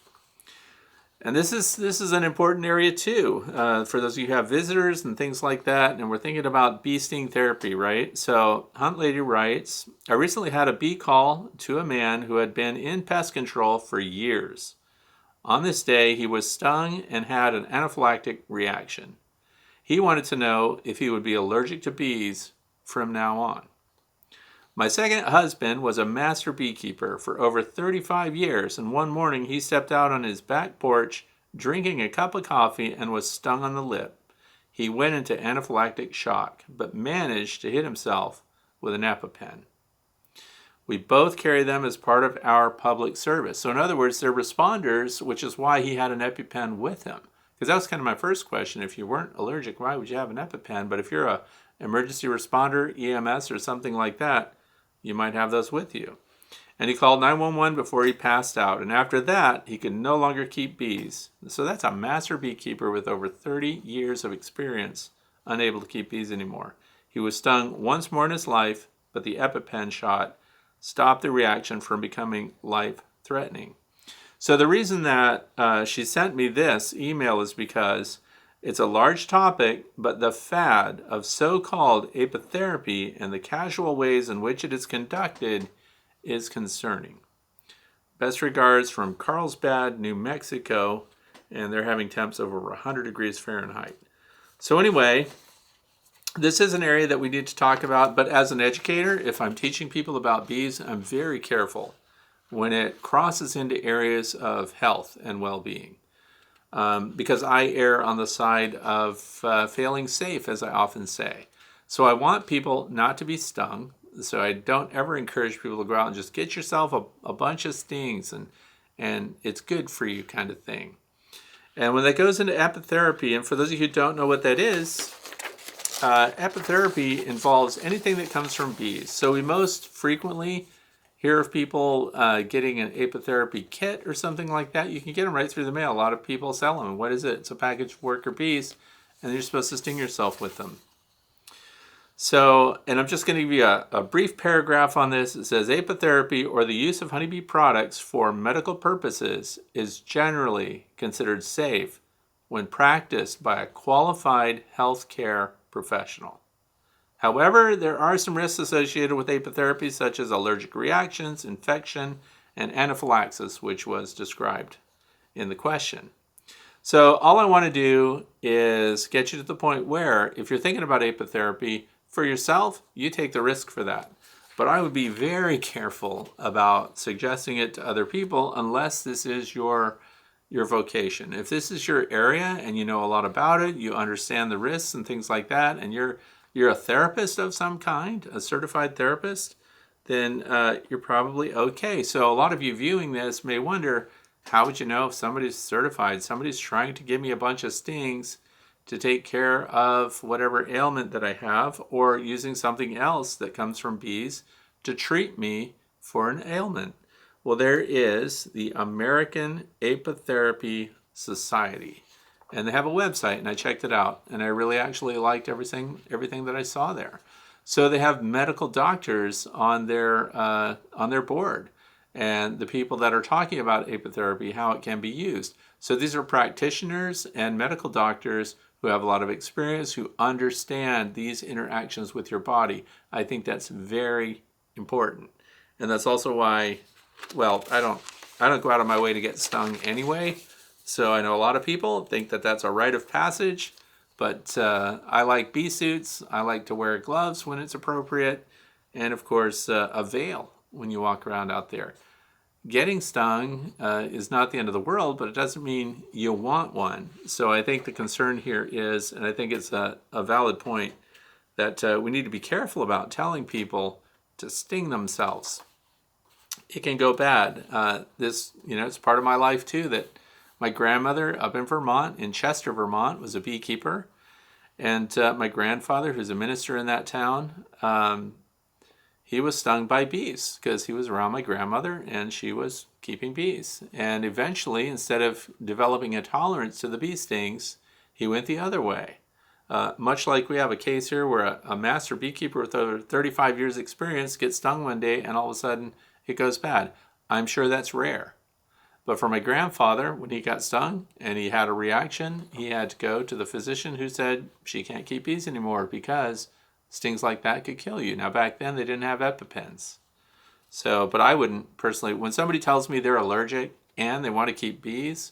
And this is an important area too, for those of you who have visitors and things like that, and we're thinking about bee sting therapy, right? So Hunt Lady writes, I recently had a bee call to a man who had been in pest control for years. On this day, he was stung and had an anaphylactic reaction. He wanted to know if he would be allergic to bees from now on. My second husband was a master beekeeper for over 35 years, and one morning he stepped out on his back porch drinking a cup of coffee and was stung on the lip. He went into anaphylactic shock, but managed to hit himself with an EpiPen. We both carry them as part of our public service. So in other words, they're responders, which is why he had an EpiPen with him. Because that was kind of my first question. If you weren't allergic, why would you have an EpiPen? But if you're an emergency responder, EMS, or something like that, you might have those with you. And he called 911 before he passed out. And after that, he could no longer keep bees. So that's a master beekeeper with over 30 years of experience, unable to keep bees anymore. He was stung once more in his life, but the EpiPen shot stopped the reaction from becoming life-threatening. So the reason that she sent me this email is because it's a large topic, but the fad of so-called apitherapy and the casual ways in which it is conducted is concerning. Best regards from Carlsbad, New Mexico, and they're having temps over 100 degrees Fahrenheit. So anyway, this is an area that we need to talk about, but as an educator, if I'm teaching people about bees, I'm very careful when it crosses into areas of health and well-being. Because I err on the side of failing safe, as I often say. So I want people not to be stung. So I don't ever encourage people to go out and just get yourself a bunch of stings and it's good for you kind of thing. And when that goes into apitherapy, and for those of you who don't know what that is, apitherapy involves anything that comes from bees. So we most frequently hear of people getting an apitherapy kit or something like that. You can get them right through the mail. A lot of people sell them. What is it? It's a package of worker bees, and you're supposed to sting yourself with them. So, and I'm just going to give you a brief paragraph on this. It says, apitherapy, or the use of honeybee products for medical purposes, is generally considered safe when practiced by a qualified healthcare professional. However, there are some risks associated with apitherapy, such as allergic reactions, infection, and anaphylaxis, which was described in the question. So all I want to do is get you to the point where, if you're thinking about apitherapy, for yourself, you take the risk for that. But I would be very careful about suggesting it to other people unless this is your vocation. If this is your area and you know a lot about it, you understand the risks and things like that, and you're a therapist of some kind, a certified therapist, then you're probably okay. So a lot of you viewing this may wonder, how would you know if somebody's certified? Somebody's trying to give me a bunch of stings to take care of whatever ailment that I have, or using something else that comes from bees to treat me for an ailment. Well, there is the American Apitherapy Society. And they have a website, and I checked it out, and I really actually liked everything that I saw there. So they have medical doctors on their board, and the people that are talking about apitherapy, how it can be used. So these are practitioners and medical doctors who have a lot of experience, who understand these interactions with your body. I think that's very important, and that's also why, well, I don't go out of my way to get stung anyway. So I know a lot of people think that that's a rite of passage, but I like bee suits. I like to wear gloves when it's appropriate, and of course a veil when you walk around out there. Getting stung is not the end of the world, but it doesn't mean you want one. So I think the concern here is, and I think it's a valid point, that we need to be careful about telling people to sting themselves. It can go bad. It's part of my life too, that my grandmother up in Vermont, in Chester, Vermont, was a beekeeper. And my grandfather, who's a minister in that town, he was stung by bees because he was around my grandmother and she was keeping bees. And eventually, instead of developing a tolerance to the bee stings, he went the other way. Much like we have a case here where a master beekeeper with over 35 years experience gets stung one day and all of a sudden it goes bad. I'm sure that's rare. But for my grandfather, when he got stung and he had a reaction, he had to go to the physician who said she can't keep bees anymore because stings like that could kill you. Now, back then, they didn't have EpiPens. So, but I wouldn't personally, when somebody tells me they're allergic and they want to keep bees,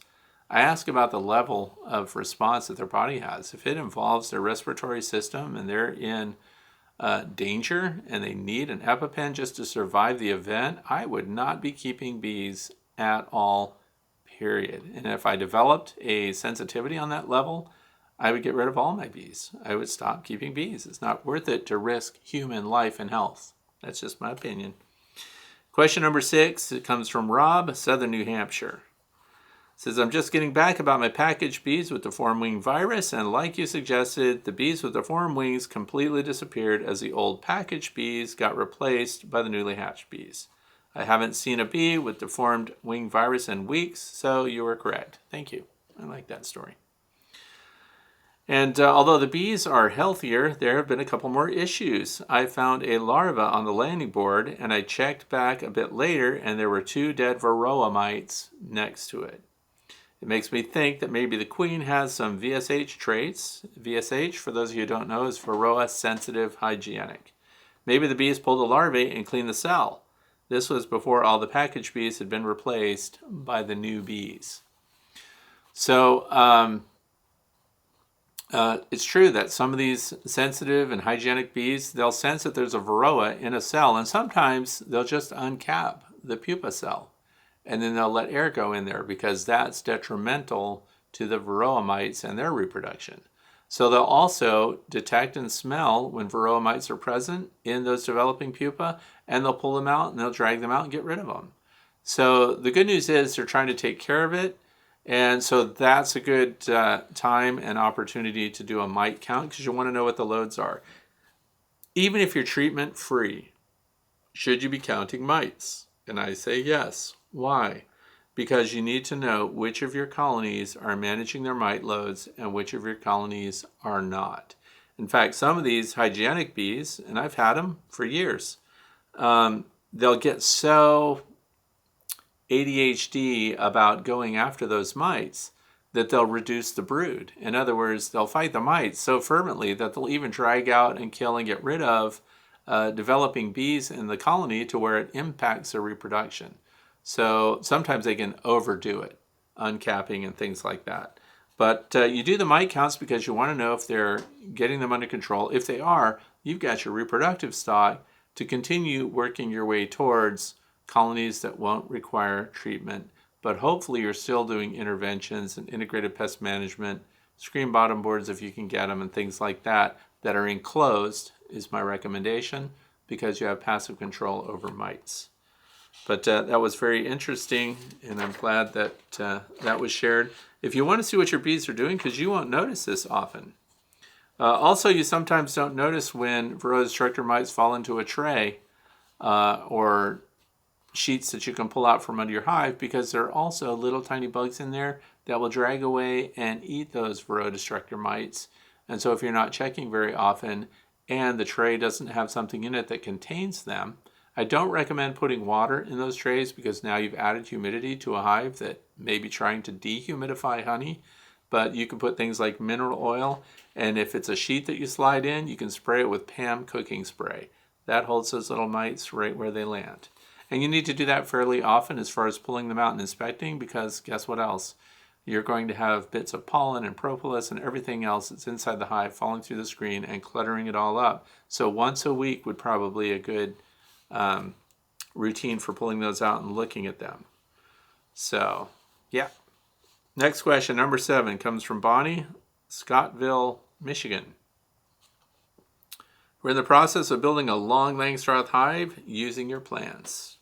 I ask about the level of response that their body has. If it involves their respiratory system and they're in danger and they need an EpiPen just to survive the event, I would not be keeping bees at all, period. And if I developed a sensitivity on that level, I would get rid of all my bees. I would stop keeping bees. It's not worth it to risk human life and health. That's just my opinion. Question number 6, it comes from Rob, Southern New Hampshire. It says, I'm just getting back about my packaged bees with deformed wing virus, and like you suggested, the bees with deformed wings completely disappeared as the old packaged bees got replaced by the newly hatched bees. I haven't seen a bee with deformed wing virus in weeks, so you were correct. Thank you. I like that story. And although the bees are healthier, there have been a couple more issues. I found a larva on the landing board, and I checked back a bit later, and there were 2 dead varroa mites next to it. It makes me think that maybe the queen has some VSH traits. VSH, for those of you who don't know, is Varroa Sensitive Hygienic. Maybe the bees pulled the larvae and cleaned the cell. This was before all the packaged bees had been replaced by the new bees. So it's true that some of these sensitive and hygienic bees, they'll sense that there's a varroa in a cell, and sometimes they'll just uncap the pupa cell, and then they'll let air go in there because that's detrimental to the varroa mites and their reproduction. So they'll also detect and smell when varroa mites are present in those developing pupa, and they'll pull them out and they'll drag them out and get rid of them. So the good news is they're trying to take care of it. And so that's a good time and opportunity to do a mite count because you want to know what the loads are. Even if you're treatment free, should you be counting mites? And I say yes. Why? Because you need to know which of your colonies are managing their mite loads and which of your colonies are not. In fact, some of these hygienic bees, and I've had them for years, they'll get so ADHD about going after those mites that they'll reduce the brood. In other words, they'll fight the mites so fervently that they'll even drag out and kill and get rid of developing bees in the colony to where it impacts their reproduction. So sometimes they can overdo it, uncapping and things like that. But you do the mite counts because you want to know if they're getting them under control. If they are, you've got your reproductive stock to continue working your way towards colonies that won't require treatment, but hopefully you're still doing interventions and integrated pest management, screen bottom boards if you can get them, and things like that that are enclosed is my recommendation because you have passive control over mites. But that was very interesting, and I'm glad that that was shared. If you want to see what your bees are doing, because you won't notice this often. Also, you sometimes don't notice when Varroa destructor mites fall into a tray or sheets that you can pull out from under your hive because there are also little tiny bugs in there that will drag away and eat those Varroa destructor mites. And so if you're not checking very often and the tray doesn't have something in it that contains them, I don't recommend putting water in those trays because now you've added humidity to a hive that may be trying to dehumidify honey. But you can put things like mineral oil, and if it's a sheet that you slide in, you can spray it with PAM cooking spray. That holds those little mites right where they land. And you need to do that fairly often as far as pulling them out and inspecting because guess what else? You're going to have bits of pollen and propolis and everything else that's inside the hive falling through the screen and cluttering it all up. So once a week would probably be a good routine for pulling those out and looking at them. So, yeah. Next question, number 7, comes from Bonnie, Scottville, Michigan. We're in the process of building a long Langstroth hive using your plans.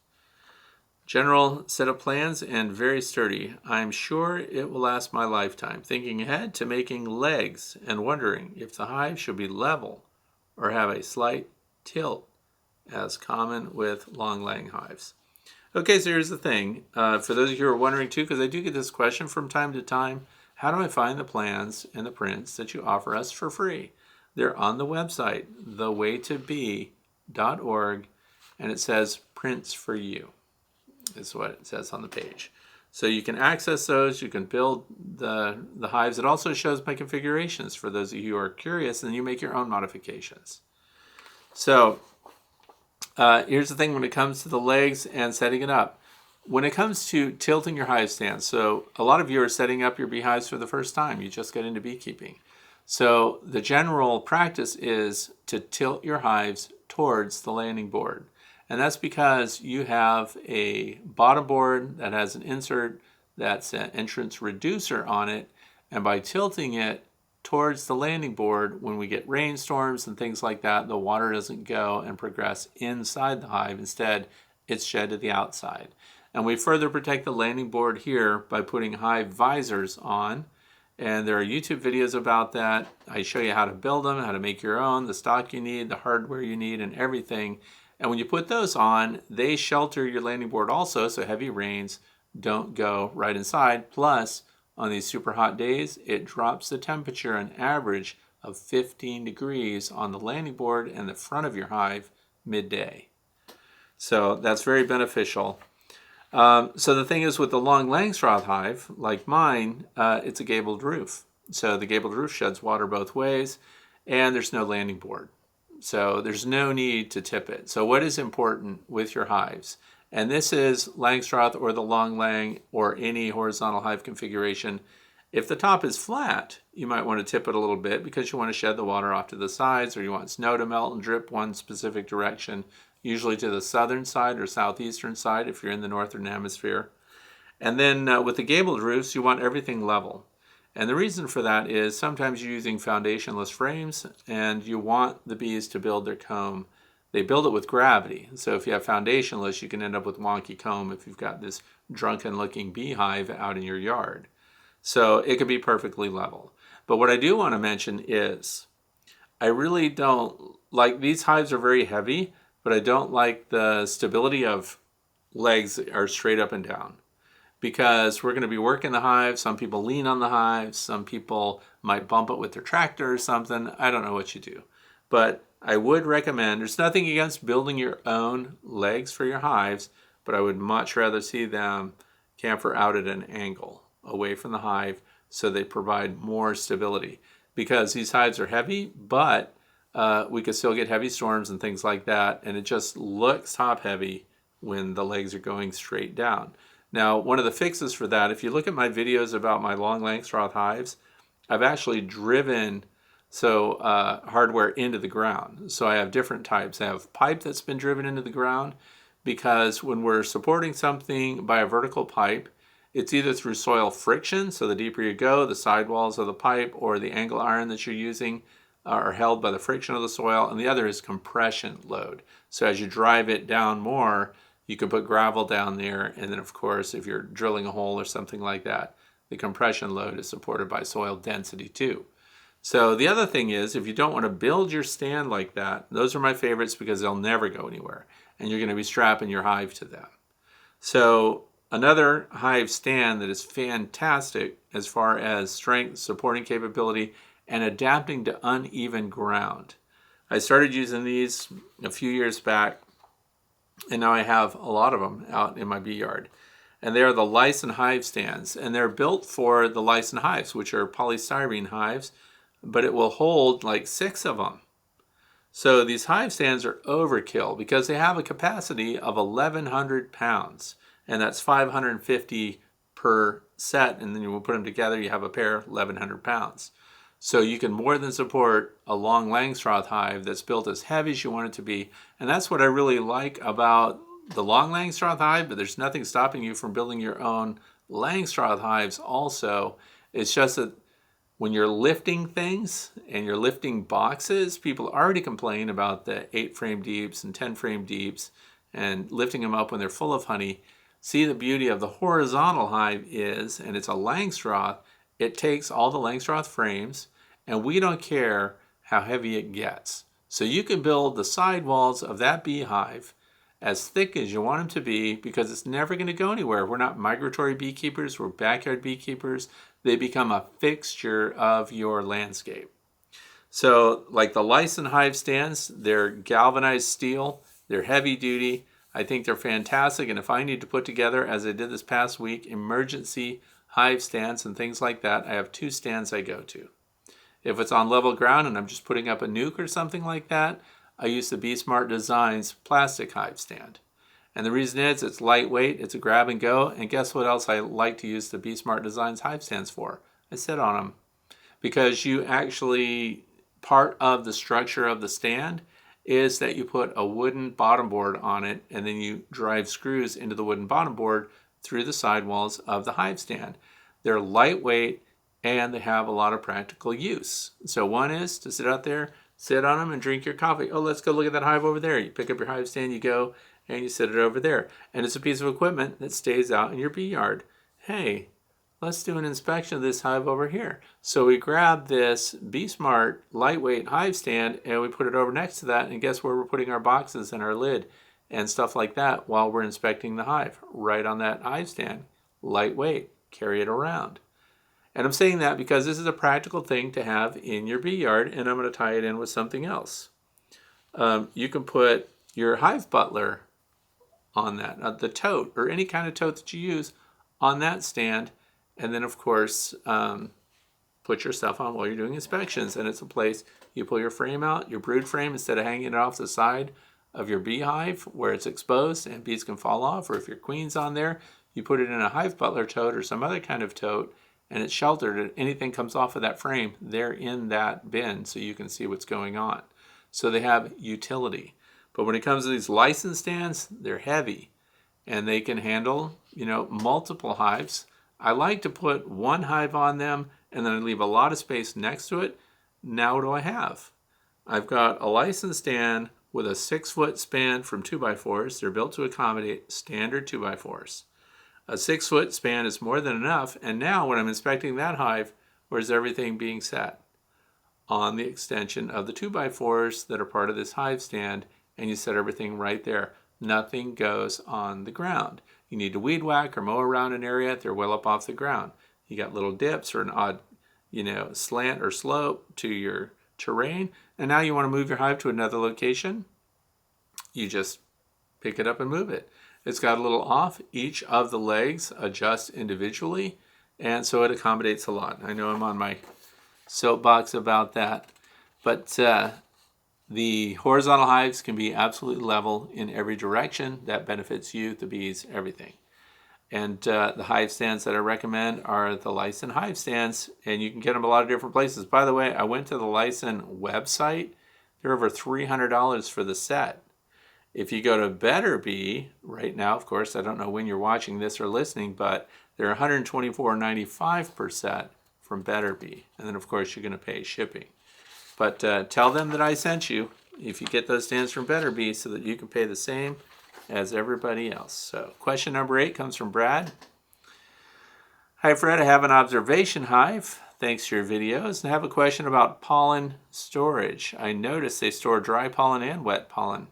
General set of plans and very sturdy. I'm sure it will last my lifetime. Thinking ahead to making legs and wondering if the hive should be level or have a slight tilt as common with long laying hives. Okay, so here's the thing. For those of you who are wondering too, because I do get this question from time to time, how do I find the plans and the prints that you offer us for free? They're on the website, thewaytobee.org, and it says prints for you. Is what it says on the page. So you can access those, you can build the hives. It also shows my configurations for those of you who are curious, and you make your own modifications. So here's the thing when it comes to the legs and setting it up. when it comes to tilting your hive stand, so a lot of you are setting up your beehives for the first time. You just got into beekeeping. So the general practice is to tilt your hives towards the landing board. And that's because you have a bottom board that has an insert that's an entrance reducer on it. And by tilting it towards the landing board, when we get rainstorms and things like that, the water doesn't go and progress inside the hive. Instead, it's shed to the outside. And we further protect the landing board here by putting hive visors on. And there are YouTube videos about that. I show you how to build them, how to make your own, the stock you need, the hardware you need, and everything. And when you put those on, they shelter your landing board also, so heavy rains don't go right inside. Plus, on these super hot days, it drops the temperature an average of 15 degrees on the landing board and the front of your hive midday. So that's very beneficial. So the thing is, with the long Langstroth hive, like mine, it's a gabled roof. So the gabled roof sheds water both ways, and there's no landing board. So there's no need to tip it. So what is important with your hives? And this is Langstroth or the long Lang or any horizontal hive configuration. If the top is flat, you might want to tip it a little bit because you want to shed the water off to the sides, or you want snow to melt and drip one specific direction, usually to the southern side or southeastern side if you're in the northern hemisphere. And then with the gabled roofs, you want everything level. And the reason for that is sometimes you're using foundationless frames and you want the bees to build their comb. They build it with gravity. So if you have foundationless, you can end up with wonky comb if you've got this drunken looking beehive out in your yard. So it could be perfectly level. But what I do want to mention is I really don't like, these hives are very heavy, but I don't like the stability of legs that are straight up and down. Because we're going to be working the hive. Some people lean on the hive. Some people might bump it with their tractor or something. I don't know what you do. But I would recommend, there's nothing against building your own legs for your hives, but I would much rather see them camphor out at an angle away from the hive so they provide more stability. Because these hives are heavy, but we could still get heavy storms and things like that. And it just looks top heavy when the legs are going straight down. Now, one of the fixes for that, if you look at my videos about my long Langstroth hives, I've actually driven hardware into the ground. So I have different types. I have pipe that's been driven into the ground because when we're supporting something by a vertical pipe, it's either through soil friction, so the deeper you go, the sidewalls of the pipe or the angle iron that you're using are held by the friction of the soil, and the other is compression load. So as you drive it down more, you can put gravel down there, and then of course if you're drilling a hole or something like that, the compression load is supported by soil density too. So the other thing is, if you don't want to build your stand like that, those are my favorites because they'll never go anywhere, and you're going to be strapping your hive to them. So another hive stand that is fantastic as far as strength, supporting capability, and adapting to uneven ground. I started using these a few years back, and now I have a lot of them out in my bee yard. And they are the Lyson hive stands, and they're built for the Lyson hives, which are polystyrene hives, but it will hold like 6 of them. So these hive stands are overkill because they have a capacity of 1,100 pounds, and that's 550 per set, and then you will put them together, you have a pair, 1,100 pounds. So you can more than support a long Langstroth hive that's built as heavy as you want it to be. And that's what I really like about the long Langstroth hive, but there's nothing stopping you from building your own Langstroth hives also. It's just that when you're lifting things and you're lifting boxes, people already complain about the 8 frame deeps and 10 frame deeps and lifting them up when they're full of honey. See, the beauty of the horizontal hive is, and it's a Langstroth, it takes all the Langstroth frames, and we don't care how heavy it gets. So you can build the sidewalls of that beehive as thick as you want them to be because it's never going to go anywhere. We're not migratory beekeepers, we're backyard beekeepers. They become a fixture of your landscape. So like the Lyson hive stands, they're galvanized steel, they're heavy duty. I think they're fantastic, and if I need to put together, as I did this past week, emergency hive stands and things like that, I have 2 stands I go to. If it's on level ground and I'm just putting up a nuke or something like that, I use the Bee Smart Designs plastic hive stand. And the reason is it's lightweight, it's a grab and go, and guess what else I like to use the Be Smart Designs hive stands for? I sit on them. Because you actually, part of the structure of the stand is that you put a wooden bottom board on it, and then you drive screws into the wooden bottom board through the sidewalls of the hive stand. They're lightweight and they have a lot of practical use. So one is to sit out there, sit on them and drink your coffee. Oh, let's go look at that hive over there. You pick up your hive stand, you go and you sit it over there. And it's a piece of equipment that stays out in your bee yard. Hey, let's do an inspection of this hive over here. So we grab this Be Smart lightweight hive stand and we put it over next to that, and guess where we're putting our boxes and our lid and stuff like that while we're inspecting the hive? Right on that hive stand. Lightweight. Carry it around. And I'm saying that because this is a practical thing to have in your bee yard, and I'm going to tie it in with something else. You can put your hive butler on that, the tote, or any kind of tote that you use on that stand, and then of course put your stuff on while you're doing inspections. And it's a place you pull your frame out, your brood frame, instead of hanging it off the side of your beehive where it's exposed and bees can fall off, or if your queen's on there, you put it in a hive butler tote or some other kind of tote, and it's sheltered, and anything comes off of that frame, they're in that bin so you can see what's going on. So they have utility. But when it comes to these license stands, they're heavy and they can handle, multiple hives. I like to put one hive on them and then I leave a lot of space next to it. Now what do I have? I've got a license stand with a 6-foot span from 2x4s. They're built to accommodate standard 2x4s. A 6-foot span is more than enough, and now when I'm inspecting that hive, where's everything being set? On the extension of the 2x4s that are part of this hive stand, and you set everything right there. Nothing goes on the ground. You need to weed whack or mow around an area, they're well up off the ground. You got little dips or an odd, slant or slope to your terrain, and now you want to move your hive to another location, you just pick it up and move it. It's got a little off. Each of the legs adjusts individually, and so it accommodates a lot. I know I'm on my soapbox about that, but the horizontal hives can be absolutely level in every direction. That benefits you, the bees, everything. And the hive stands that I recommend are the Lyson hive stands, and you can get them a lot of different places. By the way, I went to the Lyson website. They're over $300 for the set. If you go to Better Bee right now, of course, I don't know when you're watching this or listening, but they're $124.95 per set from Better Bee. And then, of course, you're going to pay shipping. But tell them that I sent you if you get those stands from Better Bee so that you can pay the same as everybody else. So question number 8 comes from Brad. Hi, Fred. I have an observation hive. Thanks for your videos. And I have a question about pollen storage. I noticed they store dry pollen and wet pollen.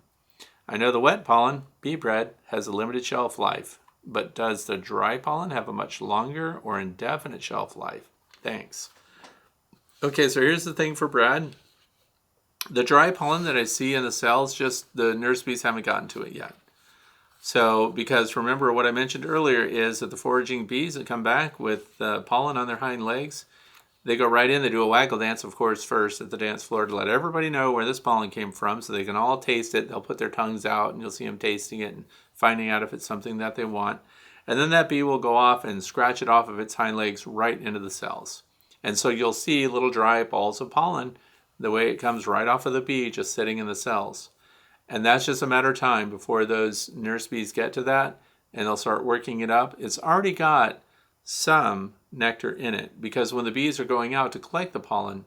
I know the wet pollen, bee bread, has a limited shelf life, but does the dry pollen have a much longer or indefinite shelf life? Thanks. Okay, so here's the thing for Brad. The dry pollen that I see in the cells, just the nurse bees haven't gotten to it yet. So, because remember what I mentioned earlier is that the foraging bees that come back with pollen on their hind legs, they go right in, they do a waggle dance, of course, first at the dance floor to let everybody know where this pollen came from so they can all taste it. They'll put their tongues out and you'll see them tasting it and finding out if it's something that they want. And then that bee will go off and scratch it off of its hind legs right into the cells. And so you'll see little dry balls of pollen, the way it comes right off of the bee just sitting in the cells. And that's just a matter of time before those nurse bees get to that and they'll start working it up. It's already got some nectar in it because when the bees are going out to collect the pollen,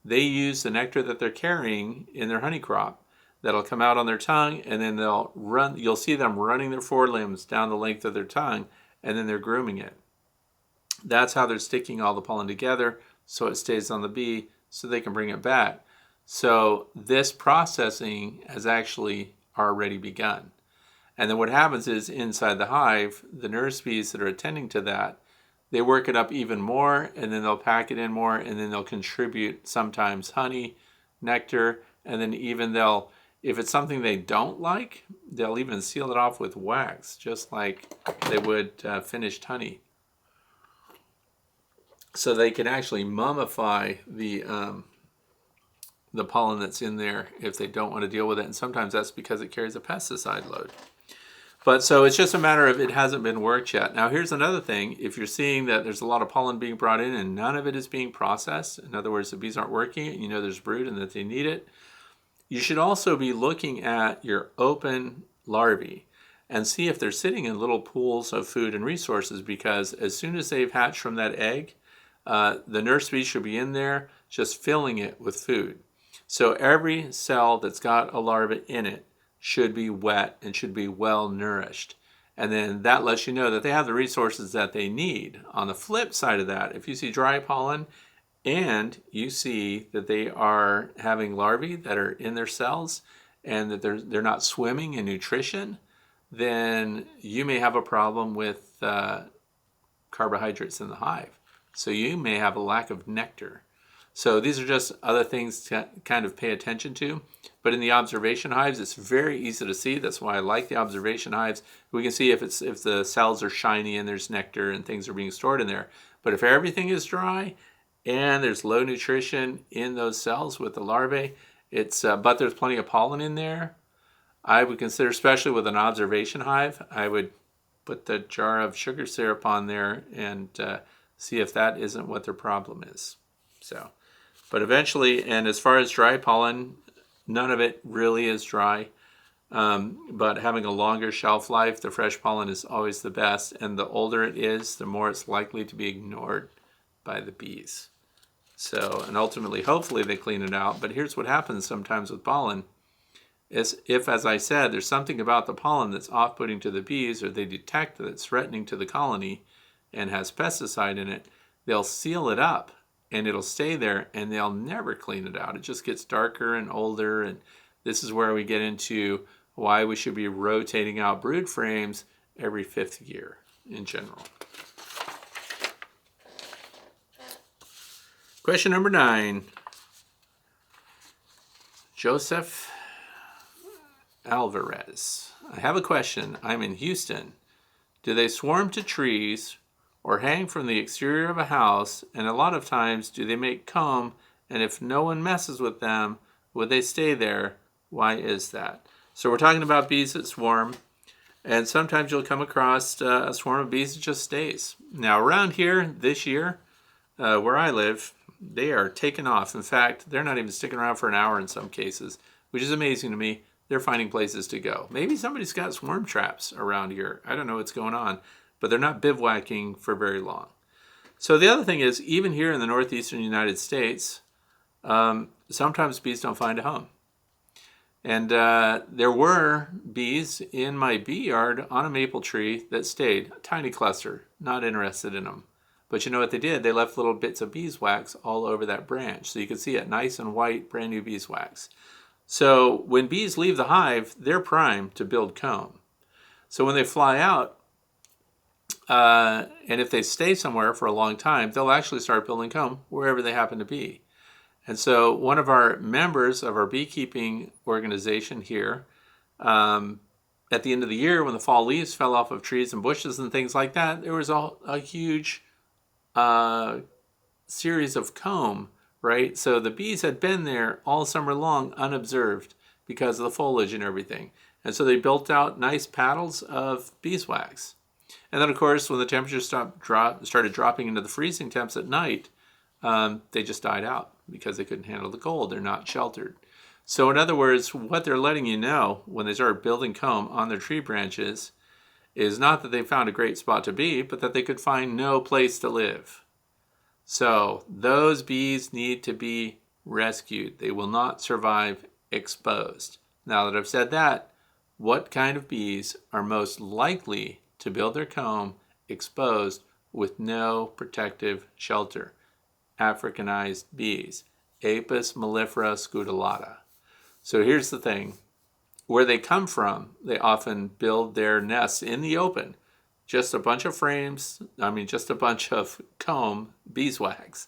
they use the nectar that they're carrying in their honey crop that'll come out on their tongue, and then they'll run. You'll see them running their forelimbs down the length of their tongue, and then they're grooming it. That's how they're sticking all the pollen together so it stays on the bee so they can bring it back. So this processing has actually already begun. And then what happens is inside the hive, the nurse bees that are attending to that, they work it up even more, and then they'll pack it in more, and then they'll contribute sometimes honey, nectar, and then even they'll, if it's something they don't like, they'll even seal it off with wax, just like they would finished honey. So they can actually mummify the pollen that's in there if they don't want to deal with it, and sometimes that's because it carries a pesticide load. But so it's just a matter of it hasn't been worked yet. Now here's another thing. If you're seeing that there's a lot of pollen being brought in and none of it is being processed, in other words, the bees aren't working it, you know there's brood and that they need it, you should also be looking at your open larvae and see if they're sitting in little pools of food and resources, because as soon as they've hatched from that egg, the nurse bee should be in there just filling it with food. So every cell that's got a larva in it should be wet and should be well nourished. And then that lets you know that they have the resources that they need. On the flip side of that, if you see dry pollen and you see that they are having larvae that are in their cells and that they're not swimming in nutrition, then you may have a problem with carbohydrates in the hive. So you may have a lack of nectar. So these are just other things to kind of pay attention to. But in the observation hives, it's very easy to see. That's why I like the observation hives. We can see if the cells are shiny and there's nectar and things are being stored in there. But if everything is dry and there's low nutrition in those cells with the larvae, but there's plenty of pollen in there, I would consider, especially with an observation hive, I would put the jar of sugar syrup on there and see if that isn't what their problem is. So, but eventually, and as far as dry pollen, none of it really is dry. But having a longer shelf life, the fresh pollen is always the best. And the older it is, the more it's likely to be ignored by the bees. So, and ultimately, hopefully they clean it out. But here's what happens sometimes with pollen. Is if, as I said, there's something about the pollen that's off-putting to the bees, or they detect that it's threatening to the colony and has pesticide in it, they'll seal it up and it'll stay there and they'll never clean it out. It just gets darker and older, and this is where we get into why we should be rotating out brood frames every 5th year in general. Question number 9. Joseph Alvarez. I have a question. I'm in Houston. Do they swarm to trees or hang from the exterior of a house? And a lot of times, do they make comb? And if no one messes with them, would they stay there? Why is that? So we're talking about bees that swarm. And sometimes you'll come across a swarm of bees that just stays. Now around here this year, where I live, they are taking off. In fact, they're not even sticking around for an hour in some cases, which is amazing to me. They're finding places to go. Maybe somebody's got swarm traps around here. I don't know what's going on, but they're not bivouacking for very long. So the other thing is, even here in the northeastern United States, sometimes bees don't find a home. And there were bees in my bee yard on a maple tree that stayed, a tiny cluster, not interested in them. But you know what they did? They left little bits of beeswax all over that branch. So you can see it nice and white, brand new beeswax. So when bees leave the hive, they're primed to build comb. So when they fly out, and if they stay somewhere for a long time, they'll actually start building comb wherever they happen to be. And so one of our members of our beekeeping organization here, at the end of the year when the fall leaves fell off of trees and bushes and things like that, there was a huge series of comb, right? So the bees had been there all summer long unobserved because of the foliage and everything. And so they built out nice paddles of beeswax. And then, of course, when the temperatures started dropping into the freezing temps at night, they just died out because they couldn't handle the cold. They're not sheltered. So in other words, what they're letting you know when they start building comb on their tree branches is not that they found a great spot to be, but that they could find no place to live. So those bees need to be rescued. They will not survive exposed. Now that I've said that, what kind of bees are most likely to build their comb exposed with no protective shelter? Africanized bees, Apis mellifera scutellata. So here's the thing. Where they come from, they often build their nests in the open. Just a bunch of frames, just a bunch of comb, beeswax,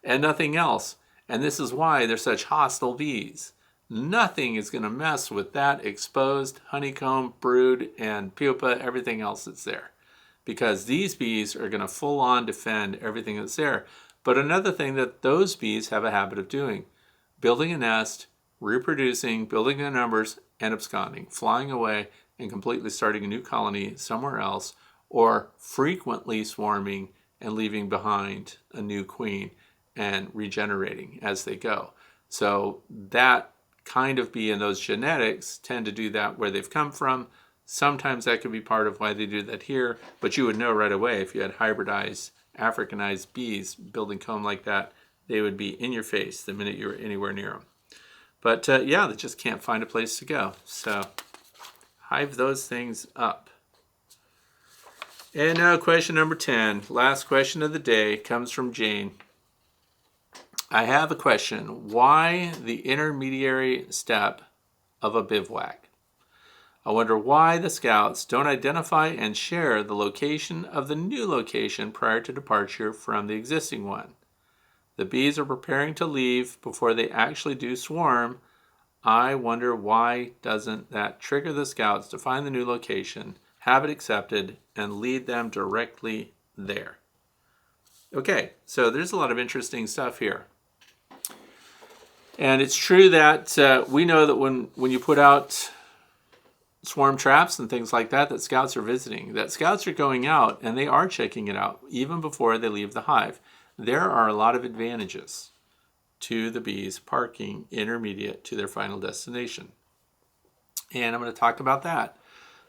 and nothing else. And this is why they're such hostile bees. Nothing is going to mess with that exposed honeycomb, brood, and pupa, everything else that's there. Because these bees are going to full on defend everything that's there. But another thing that those bees have a habit of doing, building a nest, reproducing, building their numbers, and absconding, flying away, and completely starting a new colony somewhere else, or frequently swarming and leaving behind a new queen and regenerating as they go. So that kind of bee and those genetics tend to do that where they've come from. Sometimes that could be part of why they do that here, but you would know right away if you had hybridized, Africanized bees building comb like that, they would be in your face the minute you were anywhere near them. But yeah, they just can't find a place to go. So hive those things up. And now question number 10, last question of the day, comes from Jane. I have a question. Why the intermediary step of a bivouac? I wonder why the scouts don't identify and share the location of the new location prior to departure from the existing one. The bees are preparing to leave before they actually do swarm. I wonder why doesn't that trigger the scouts to find the new location, have it accepted, and lead them directly there? Okay, so there's a lot of interesting stuff here. And it's true that we know that when you put out swarm traps and things like that, that scouts are visiting, that scouts are going out and they are checking it out even before they leave the hive. There are a lot of advantages to the bees parking intermediate to their final destination. And I'm going to talk about that.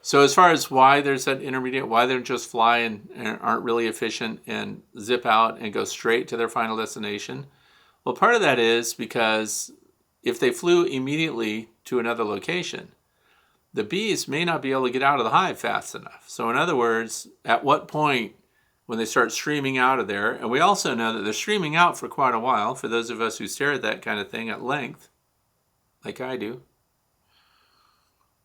So as far as why there's that intermediate, why they don't just fly and aren't really efficient and zip out and go straight to their final destination, well, part of that is because if they flew immediately to another location, the bees may not be able to get out of the hive fast enough. So in other words, at what point when they start streaming out of there, and we also know that they're streaming out for quite a while, for those of us who stare at that kind of thing at length, like I do,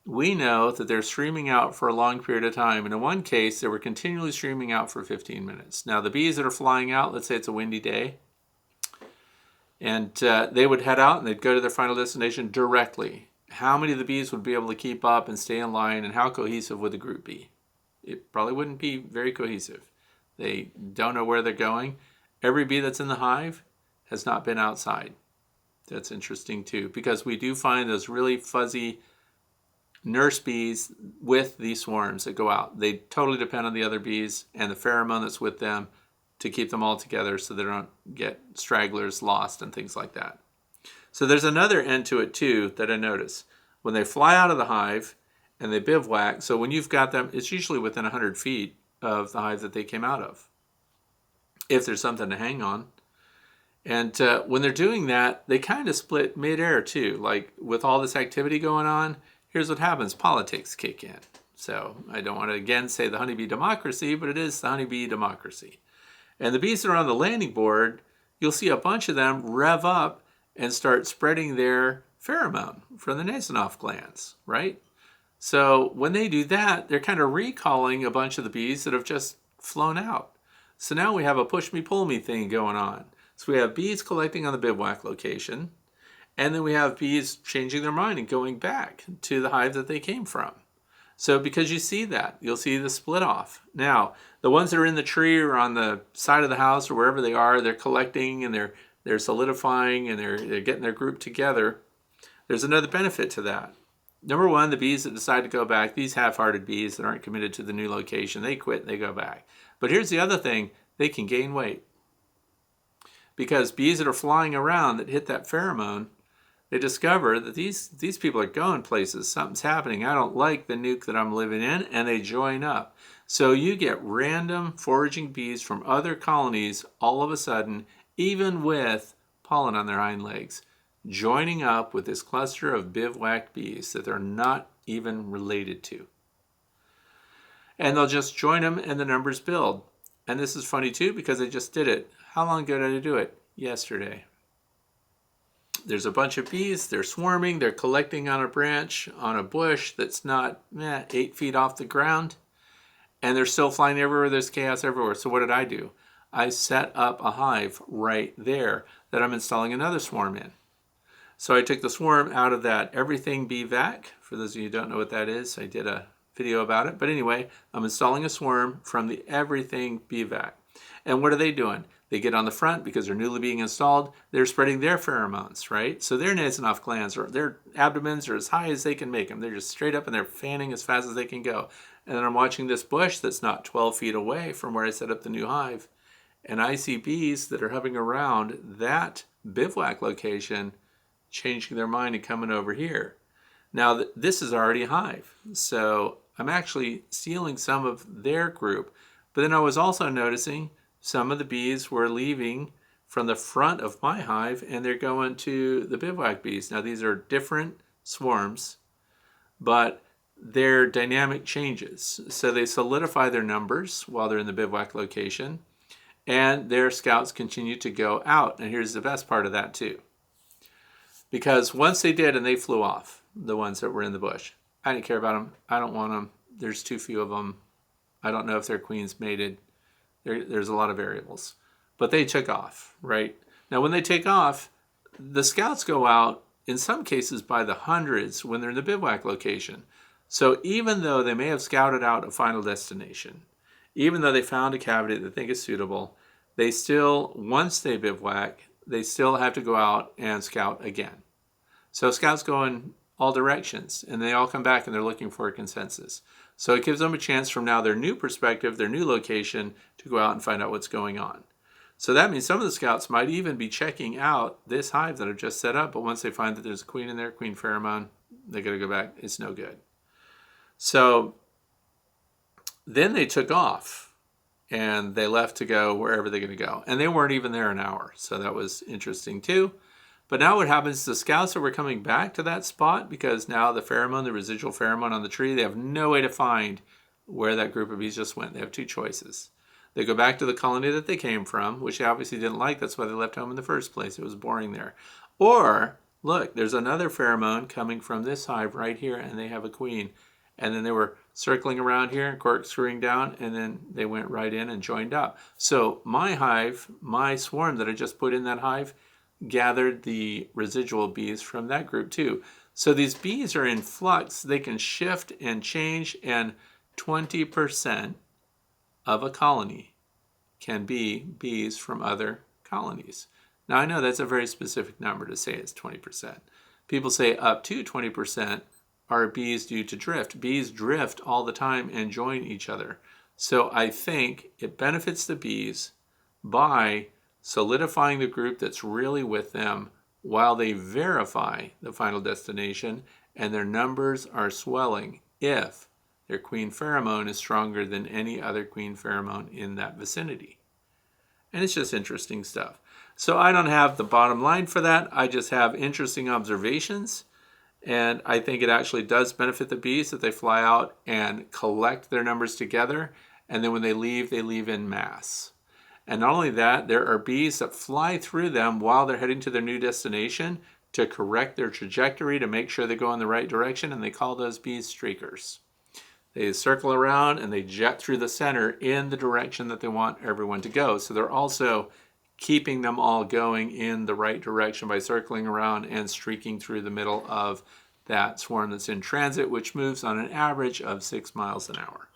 we know that they're streaming out for a long period of time. And in one case, they were continually streaming out for 15 minutes. Now, the bees that are flying out, let's say it's a windy day, and they would head out and they'd go to their final destination directly. How many of the bees would be able to keep up and stay in line, and how cohesive would the group be? It probably wouldn't be very cohesive. They don't know where they're going. Every bee that's in the hive has not been outside. That's interesting too, because we do find those really fuzzy nurse bees with these swarms that go out. They totally depend on the other bees and the pheromone that's with them to keep them all together so they don't get stragglers lost and things like that. So there's another end to it too that I notice. When they fly out of the hive and they bivouac, so when you've got them, it's usually within 100 feet of the hive that they came out of, if there's something to hang on. And when they're doing that, they kind of split midair too. Like with all this activity going on, here's what happens. Politics kick in. So I don't want to again say the honeybee democracy, but it is the honeybee democracy. And the bees that are on the landing board, you'll see a bunch of them rev up and start spreading their pheromone from the Nasonoff glands, right? So when they do that, they're kind of recalling a bunch of the bees that have just flown out. So now we have a push me, pull me thing going on. So we have bees collecting on the bivouac location, and then we have bees changing their mind and going back to the hive that they came from. So because you see that, you'll see the split off. Now, the ones that are in the tree or on the side of the house or wherever they are, they're collecting and they're solidifying and they're getting their group together. There's another benefit to that. Number one, the bees that decide to go back, these half-hearted bees that aren't committed to the new location, they quit and they go back. But here's the other thing, they can gain weight. Because bees that are flying around that hit that pheromone, they discover that these people are going places. Something's happening. I don't like the nuke that I'm living in, and they join up. So you get random foraging bees from other colonies all of a sudden, even with pollen on their hind legs, joining up with this cluster of bivouac bees that they're not even related to. And they'll just join them and the numbers build. And this is funny too because they just did it. How long ago did I do it? Yesterday. There's a bunch of bees, they're swarming, they're collecting on a branch, on a bush that's not 8 feet off the ground, and they're still flying everywhere, there's chaos everywhere. So what did I do? I set up a hive right there that I'm installing another swarm in. So I took the swarm out of that Everything Bee Vac. For those of you who don't know what that is, I did a video about it. But anyway, I'm installing a swarm from the Everything Bee Vac. And what are they doing? They get on the front because they're newly being installed. They're spreading their pheromones, right? So their Nasonoff glands, or their abdomens are as high as they can make them. They're just straight up and they're fanning as fast as they can go. And then I'm watching this bush that's not 12 feet away from where I set up the new hive. And I see bees that are hovering around that bivouac location, changing their mind and coming over here. Now, this is already a hive. So I'm actually stealing some of their group. But then I was also noticing some of the bees were leaving from the front of my hive and they're going to the bivouac bees. Now, these are different swarms, but their dynamic changes. So they solidify their numbers while they're in the bivouac location, and their scouts continue to go out. And here's the best part of that too. Because once they did and they flew off, the ones that were in the bush, I didn't care about them. I don't want them. There's too few of them. I don't know if their queens mated. There's a lot of variables. But they took off, right? Now, when they take off, the scouts go out, in some cases, by the hundreds when they're in the bivouac location. So even though they may have scouted out a final destination, even though they found a cavity that they think is suitable, they still, once they bivouac, they still have to go out and scout again. So scouts go in all directions, and they all come back and they're looking for a consensus. So it gives them a chance from now their new perspective, their new location, to go out and find out what's going on. So that means some of the scouts might even be checking out this hive that I've just set up, but once they find that there's a queen in there, queen pheromone, they got to go back. It's no good. So then they took off and they left to go wherever they're going to go. And they weren't even there an hour. So that was interesting too. But now what happens is the scouts that were coming back to that spot, because now the pheromone, the residual pheromone on the tree, they have no way to find where that group of bees just went. They have two choices. They go back to the colony that they came from, which they obviously didn't like. That's why they left home in the first place. It was boring there. Or, look, there's another pheromone coming from this hive right here, and they have a queen. And then they were circling around here and corkscrewing down, and then they went right in and joined up. So my hive, my swarm that I just put in that hive, gathered the residual bees from that group too. So these bees are in flux. They can shift and change, and 20% of a colony can be bees from other colonies. Now I know that's a very specific number to say it's 20%. People say up to 20% are bees due to drift. Bees drift all the time and join each other. So I think it benefits the bees by solidifying the group that's really with them while they verify the final destination, and their numbers are swelling if their queen pheromone is stronger than any other queen pheromone in that vicinity. And it's just interesting stuff. So I don't have the bottom line for that. I just have interesting observations. And I think it actually does benefit the bees that they fly out and collect their numbers together. And then when they leave in mass. And not only that, there are bees that fly through them while they're heading to their new destination to correct their trajectory to make sure they go in the right direction. And they call those bees streakers. They circle around and they jet through the center in the direction that they want everyone to go. So they're also keeping them all going in the right direction by circling around and streaking through the middle of that swarm that's in transit, which moves on an average of 6 miles an hour.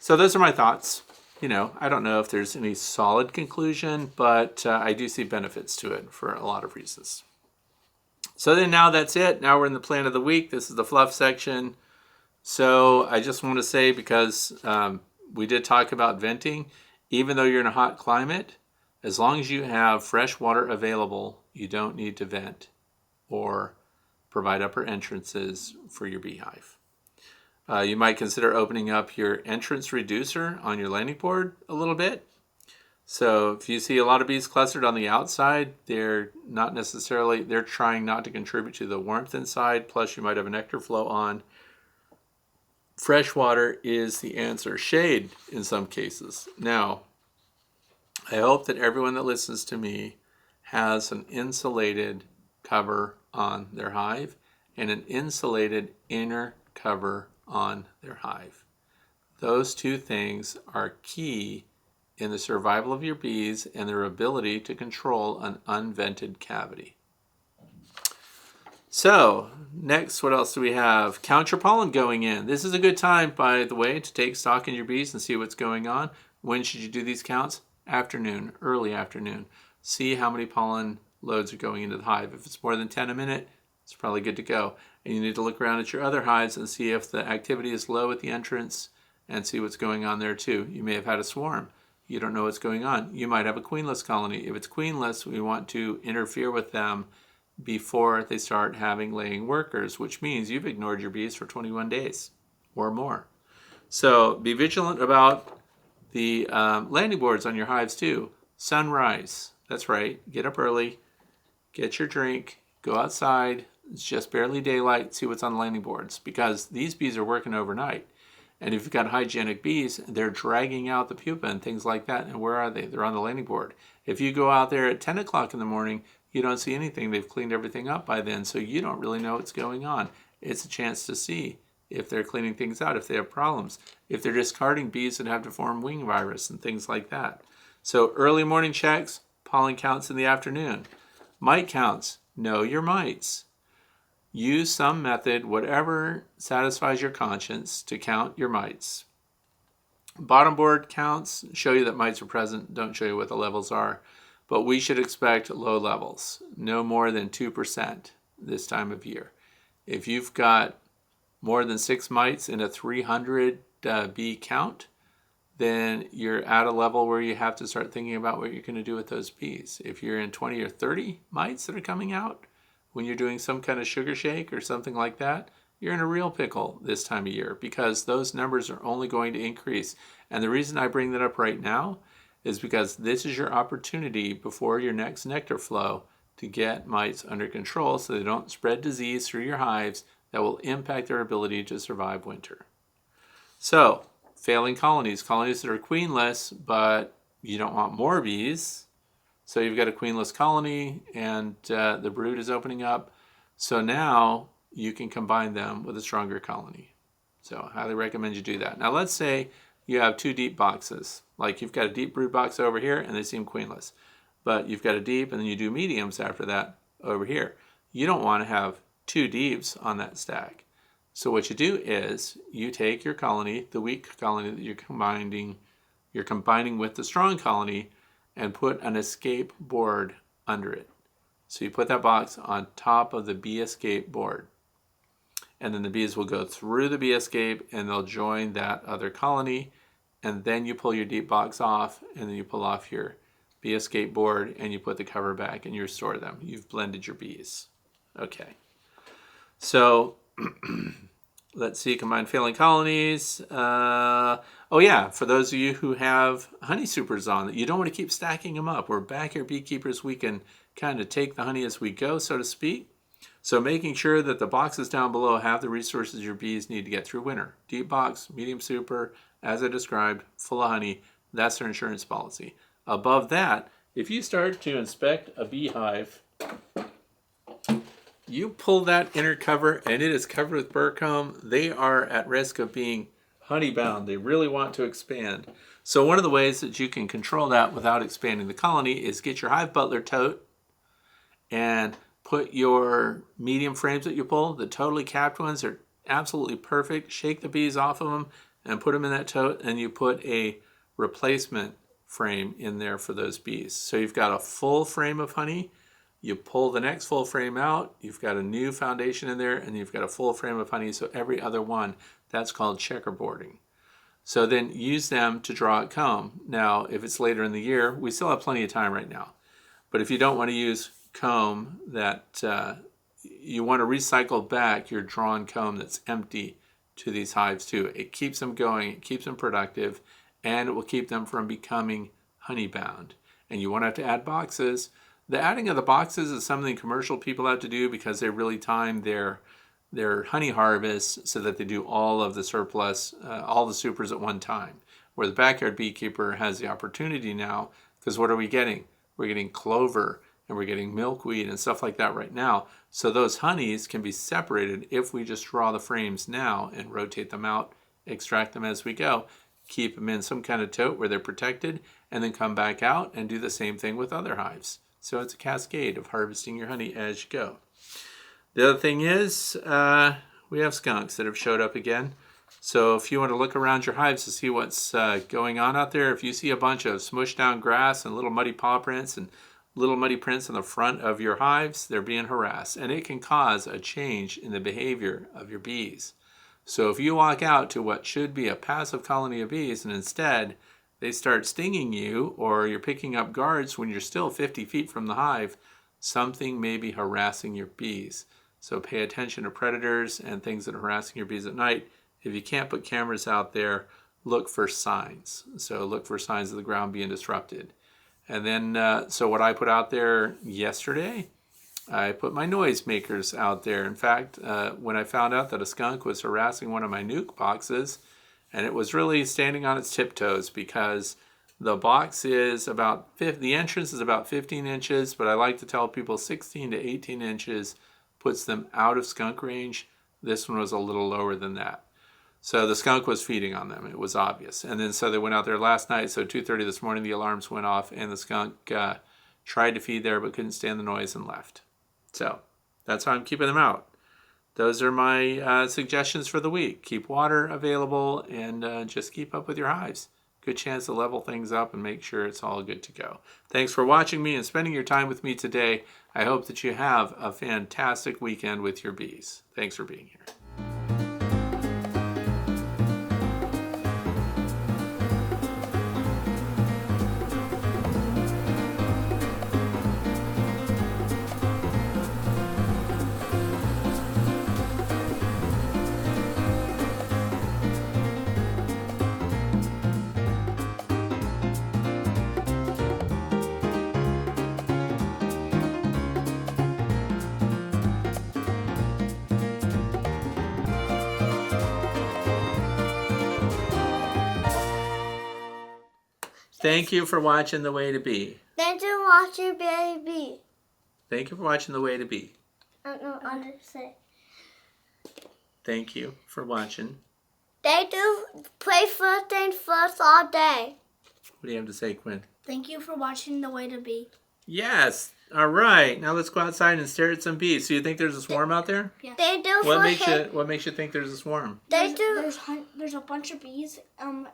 So those are my thoughts. I don't know if there's any solid conclusion, but I do see benefits to it for a lot of reasons. So then now that's it. Now we're in the plan of the week. This is the fluff section. So I just want to say, because we did talk about venting, even though you're in a hot climate, as long as you have fresh water available, you don't need to vent or provide upper entrances for your beehive. You might consider opening up your entrance reducer on your landing board a little bit. So if you see a lot of bees clustered on the outside, they're trying not to contribute to the warmth inside, plus you might have a nectar flow on. Fresh water is the answer. Shade in some cases. Now, I hope that everyone that listens to me has an insulated cover on their hive and an insulated inner cover on their hive. Those two things are key in the survival of your bees and their ability to control an unvented cavity. So, next, what else do we have? Count your pollen going in. This is a good time, by the way, to take stock in your bees and see what's going on. When should you do these counts? Afternoon, early afternoon. See how many pollen loads are going into the hive. If it's more than 10 a minute, it's probably good to go. And you need to look around at your other hives and see if the activity is low at the entrance and see what's going on there too. You may have had a swarm. You don't know what's going on. You might have a queenless colony. If it's queenless, we want to interfere with them before they start having laying workers, which means you've ignored your bees for 21 days or more. So be vigilant about the landing boards on your hives too. Sunrise, that's right. Get up early, get your drink, go outside. It's just barely daylight, see what's on the landing boards, because these bees are working overnight. And if you've got hygienic bees, they're dragging out the pupa and things like that. And where are they? They're on the landing board. If you go out there at 10 o'clock in the morning, you don't see anything. They've cleaned everything up by then, so you don't really know what's going on. It's a chance to see if they're cleaning things out, if they have problems, if they're discarding bees that have deformed wing virus and things like that. So early morning checks, pollen counts in the afternoon. Mite counts, know your mites. Use some method, whatever satisfies your conscience, to count your mites. Bottom board counts show you that mites are present, don't show you what the levels are. But we should expect low levels, no more than 2% this time of year. If you've got more than 6 mites in a 300 bee count, then you're at a level where you have to start thinking about what you're going to do with those bees. If you're in 20 or 30 mites that are coming out when you're doing some kind of sugar shake or something like that, you're in a real pickle this time of year, because those numbers are only going to increase. And the reason I bring that up right now is because this is your opportunity before your next nectar flow to get mites under control so they don't spread disease through your hives that will impact their ability to survive winter. So, failing colonies that are queenless, but you don't want more bees. So you've got a queenless colony and the brood is opening up. So now you can combine them with a stronger colony. So I highly recommend you do that. Now let's say you have 2 deep boxes. Like you've got a deep brood box over here and they seem queenless. But you've got a deep and then you do mediums after that over here. You don't want to have 2 deeps on that stack. So what you do is you take your colony, the weak colony that you're combining with the strong colony, and put an escape board under it. So you put that box on top of the bee escape board. And then the bees will go through the bee escape and they'll join that other colony. And then you pull your deep box off and then you pull off your bee escape board and you put the cover back and you restore them. You've blended your bees. Okay. So let's see, combine failing colonies. Oh yeah, for those of you who have honey supers on, that you don't want to keep stacking them up. We're back here, beekeepers. We can kind of take the honey as we go, so to speak. So making sure that the boxes down below have the resources your bees need to get through winter. Deep box, medium super, as I described, full of honey. That's their insurance policy. Above that, if you start to inspect a beehive, you pull that inner cover and it is covered with burr comb, they are at risk of being honey bound. They really want to expand. So one of the ways that you can control that without expanding the colony is get your Hive Butler tote and put your medium frames that you pull, the totally capped ones are absolutely perfect. Shake the bees off of them and put them in that tote, and you put a replacement frame in there for those bees. So you've got a full frame of honey. You pull the next full frame out, you've got a new foundation in there, and you've got a full frame of honey, so every other one. That's called checkerboarding. So then use them to draw out comb. Now, if it's later in the year, we still have plenty of time right now. But if you don't want to use comb that you want to recycle back your drawn comb that's empty to these hives too. It keeps them going, it keeps them productive, and it will keep them from becoming honey bound. And you won't have to add boxes. The adding of the boxes is something commercial people have to do because they really time their honey harvest so that they do all of the surplus, all the supers at one time. Where the backyard beekeeper has the opportunity now, because what are we getting? We're getting clover and we're getting milkweed and stuff like that right now. So those honeys can be separated if we just draw the frames now and rotate them out, extract them as we go, keep them in some kind of tote where they're protected, and then come back out and do the same thing with other hives. So it's a cascade of harvesting your honey as you go. The other thing is we have skunks that have showed up again. So if you want to look around your hives to see what's going on out there, if you see a bunch of smushed down grass and little muddy paw prints and little muddy prints on the front of your hives, they're being harassed. And it can cause a change in the behavior of your bees. So if you walk out to what should be a passive colony of bees and instead they start stinging you, or you're picking up guards when you're still 50 feet from the hive, something may be harassing your bees. So pay attention to predators and things that are harassing your bees at night. If you can't put cameras out there, look for signs. So look for signs of the ground being disrupted. And then, so what I put out there yesterday, I put my noise makers out there. In fact, when I found out that a skunk was harassing one of my nuke boxes, and it was really standing on its tiptoes because the box is about, the entrance is about 15 inches, but I like to tell people 16 to 18 inches puts them out of skunk range. This one was a little lower than that. So the skunk was feeding on them. It was obvious. And then so they went out there last night. So 2:30 this morning, the alarms went off and the skunk tried to feed there but couldn't stand the noise and left. So that's how I'm keeping them out. Those are my suggestions for the week. Keep water available and just keep up with your hives. Good chance to level things up and make sure it's all good to go. Thanks for watching me and spending your time with me today. I hope that you have a fantastic weekend with your bees. Thanks for being here. Thank you for watching The Way to Bee. Thank you for watching baby. Thank you for watching The Way to Bee. I don't know what to say. Thank you for watching. They do play first things first all day. What do you have to say, Quinn? Thank you for watching The Way to Bee. Yes. All right. Now let's go outside and stare at some bees. So you think there's a swarm out there? Yes. They do What for makes you think there's a swarm? They do. There's a bunch of bees. And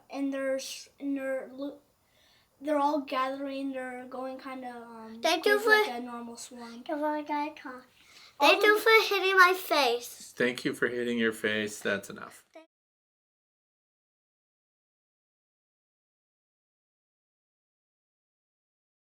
they're all gathering. They're going kind of. They do like for- a normal swarm. They do for hitting my face. Thank you for hitting your face. That's enough.